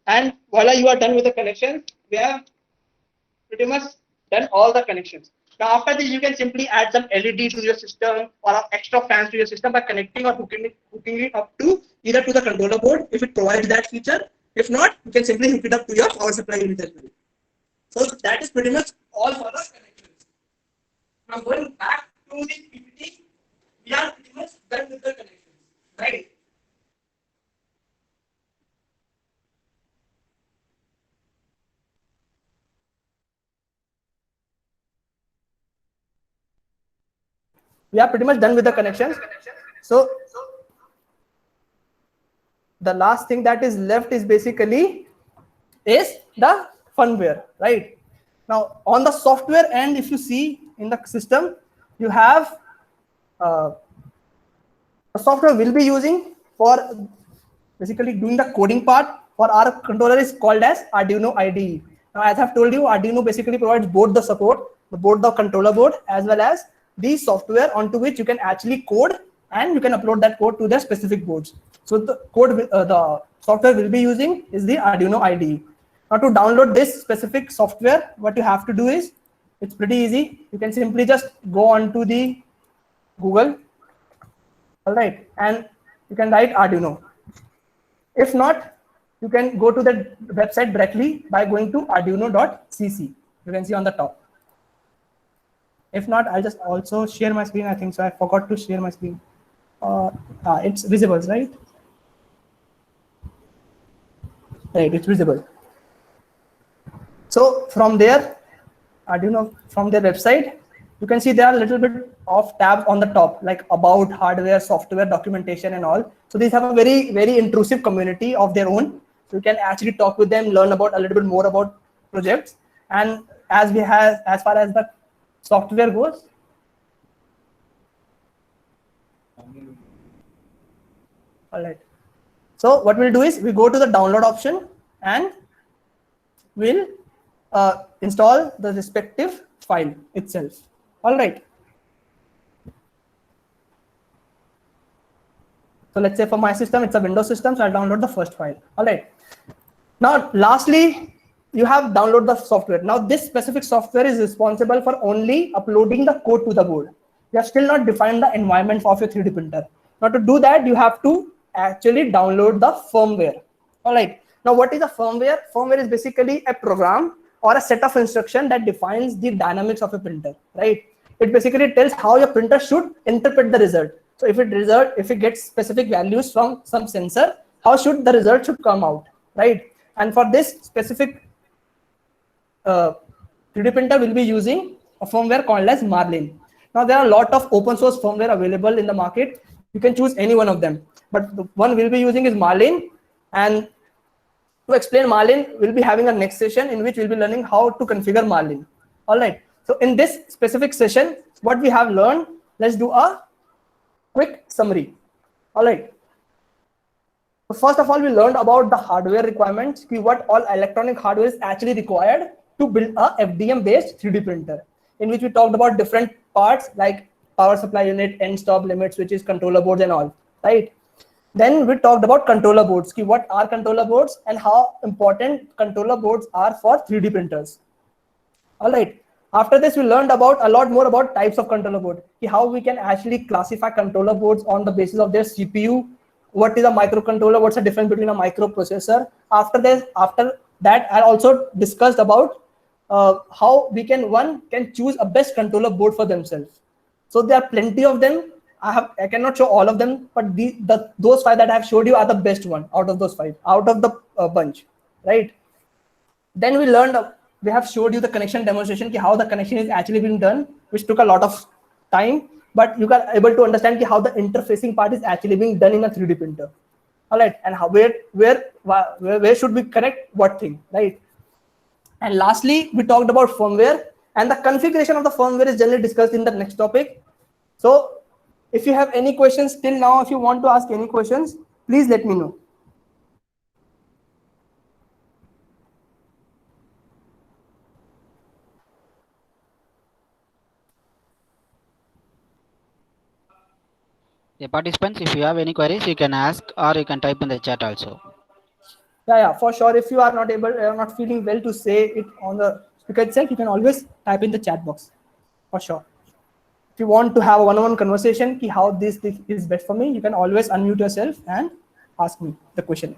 And voila, you are done with the connection. We have pretty much done all the connections. Now after this, you can simply add some LED to your system or extra fans to your system by connecting or hooking it up to either to the controller board if it provides that feature. If not, you can simply hook it up to your power supply unit as well. So that is pretty much all for the connections. Now going back to the PPT, we are pretty much done with the connections, right? We are pretty much done with the connections. So the last thing that is left is basically the firmware, right? Now on the software end, if you see in the system, you have the software we'll be using for basically doing the coding part for our controller is called as Arduino IDE. Now as I've told you, Arduino basically provides both the support, both the controller board as well as the software onto which you can actually code, and you can upload that code to the specific boards. So the code, the software we'll be using is the Arduino IDE. Now to download this specific software, what you have to do is, it's pretty easy. You can simply just go onto the Google, all right, and you can write Arduino. If not, you can go to the website directly by going to arduino.cc. You can see on the top. If not, I'll just also share my screen. I think so. I forgot to share my screen. It's visible, right? Right, it's visible. So from there, Arduino, from their website, you can see there are a little bit of tabs on the top, like about, hardware, software, documentation, and all. So these have a very, very intrusive community of their own. So you can actually talk with them, learn about a little bit more about projects. And as far as the software goes, all right. So what we'll do is we go to the download option and we'll install the respective file itself. All right. So let's say for my system, it's a Windows system, so I'll download the first file. All right. Now, lastly, you have download the software. Now, this specific software is responsible for only uploading the code to the board. You have still not defined the environment of your 3D printer. Now, to do that, you have to actually download the firmware. All right. Now, what is a firmware? Firmware is basically a program or a set of instructions that defines the dynamics of a printer, right? It basically tells how your printer should interpret the result. So if it gets specific values from some sensor, how should the result should come out, right? And for this specific 3D printer, we'll be using a firmware called as Marlin. Now there are a lot of open source firmware available in the market. You can choose any one of them, but the one we'll be using is Marlin. And to explain Marlin, we'll be having a next session in which we'll be learning how to configure Marlin. All right. So in this specific session, what we have learned, let's do a quick summary. All right. So first of all, we learned about the hardware requirements, what all electronic hardware is actually required to build a FDM-based 3D printer, in which we talked about different parts like power supply unit, end stop limit switches, controller boards and all, right? Then we talked about controller boards, what are controller boards and how important controller boards are for 3D printers. All right. After this, we learned about a lot more about types of controller board, how we can actually classify controller boards on the basis of their CPU. What is a microcontroller? What's the difference between a microprocessor? After that, I also discussed about how one can choose a best controller board for themselves. So there are plenty of them. I cannot show all of them, but those 5 that I have showed you are the best one out of those 5, out of the bunch, right? Then we have showed you the connection demonstration, how the connection is actually being done, which took a lot of time, but you are able to understand how the interfacing part is actually being done in a 3D printer. All right, and how, where should we connect what thing, right? And lastly, we talked about firmware, and the configuration of the firmware is generally discussed in the next topic. So if you have any questions till now, if you want to ask any questions, please let me know. The participants, if you have any queries, you can ask or you can type in the chat also. Yeah, for sure. If you are not feeling well to say it on the speaker itself, you can always type in the chat box, for sure. If you want to have a one-on-one conversation, how this is best for me, you can always unmute yourself and ask me the question.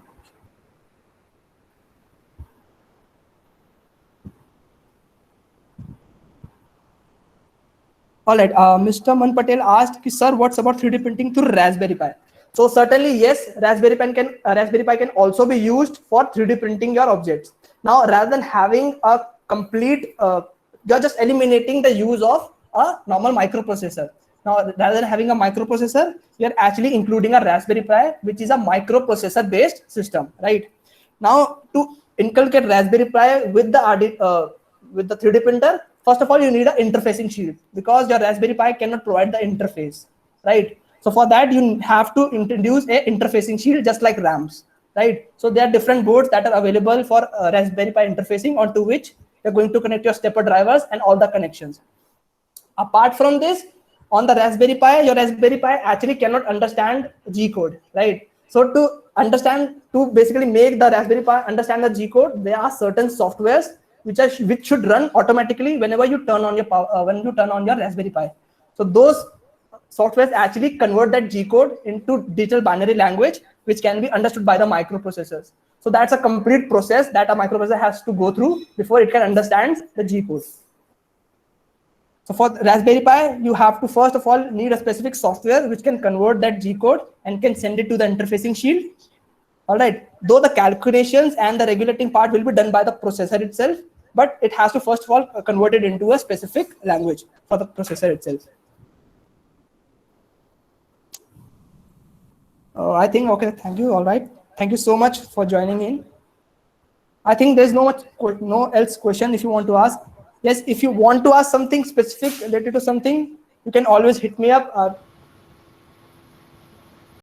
All right, Mr. Man Patel asked, sir, what's about 3D printing through Raspberry Pi? So certainly, yes, Raspberry Pi can also be used for 3D printing your objects. Now, rather than having a complete, you're just eliminating the use of a normal microprocessor. Now, rather than having a microprocessor, you're actually including a Raspberry Pi, which is a microprocessor-based system, right? Now, to inculcate Raspberry Pi with the 3D printer, first of all, you need an interfacing shield because your Raspberry Pi cannot provide the interface, right? So for that, you have to introduce a interfacing shield just like RAMs, right? So there are different boards that are available for Raspberry Pi interfacing, onto which you're going to connect your stepper drivers and all the connections. Apart from this, on the Raspberry Pi, your Raspberry Pi actually cannot understand G code, right? So to basically make the Raspberry Pi understand the G code, there are certain softwares which should run automatically whenever you turn on your Raspberry Pi. So those softwares actually convert that G code into digital binary language, which can be understood by the microprocessors. So that's a complete process that a microprocessor has to go through before it can understand the G code. So for Raspberry Pi, you have to first of all need a specific software which can convert that G code and can send it to the interfacing shield. All right, though the calculations and the regulating part will be done by the processor itself, but it has to first of all convert it into a specific language for the processor itself. I think, okay, thank you. All right, thank you so much for joining in. I think there's no else question if you want to ask. Yes, if you want to ask something specific related to something, you can always hit me up.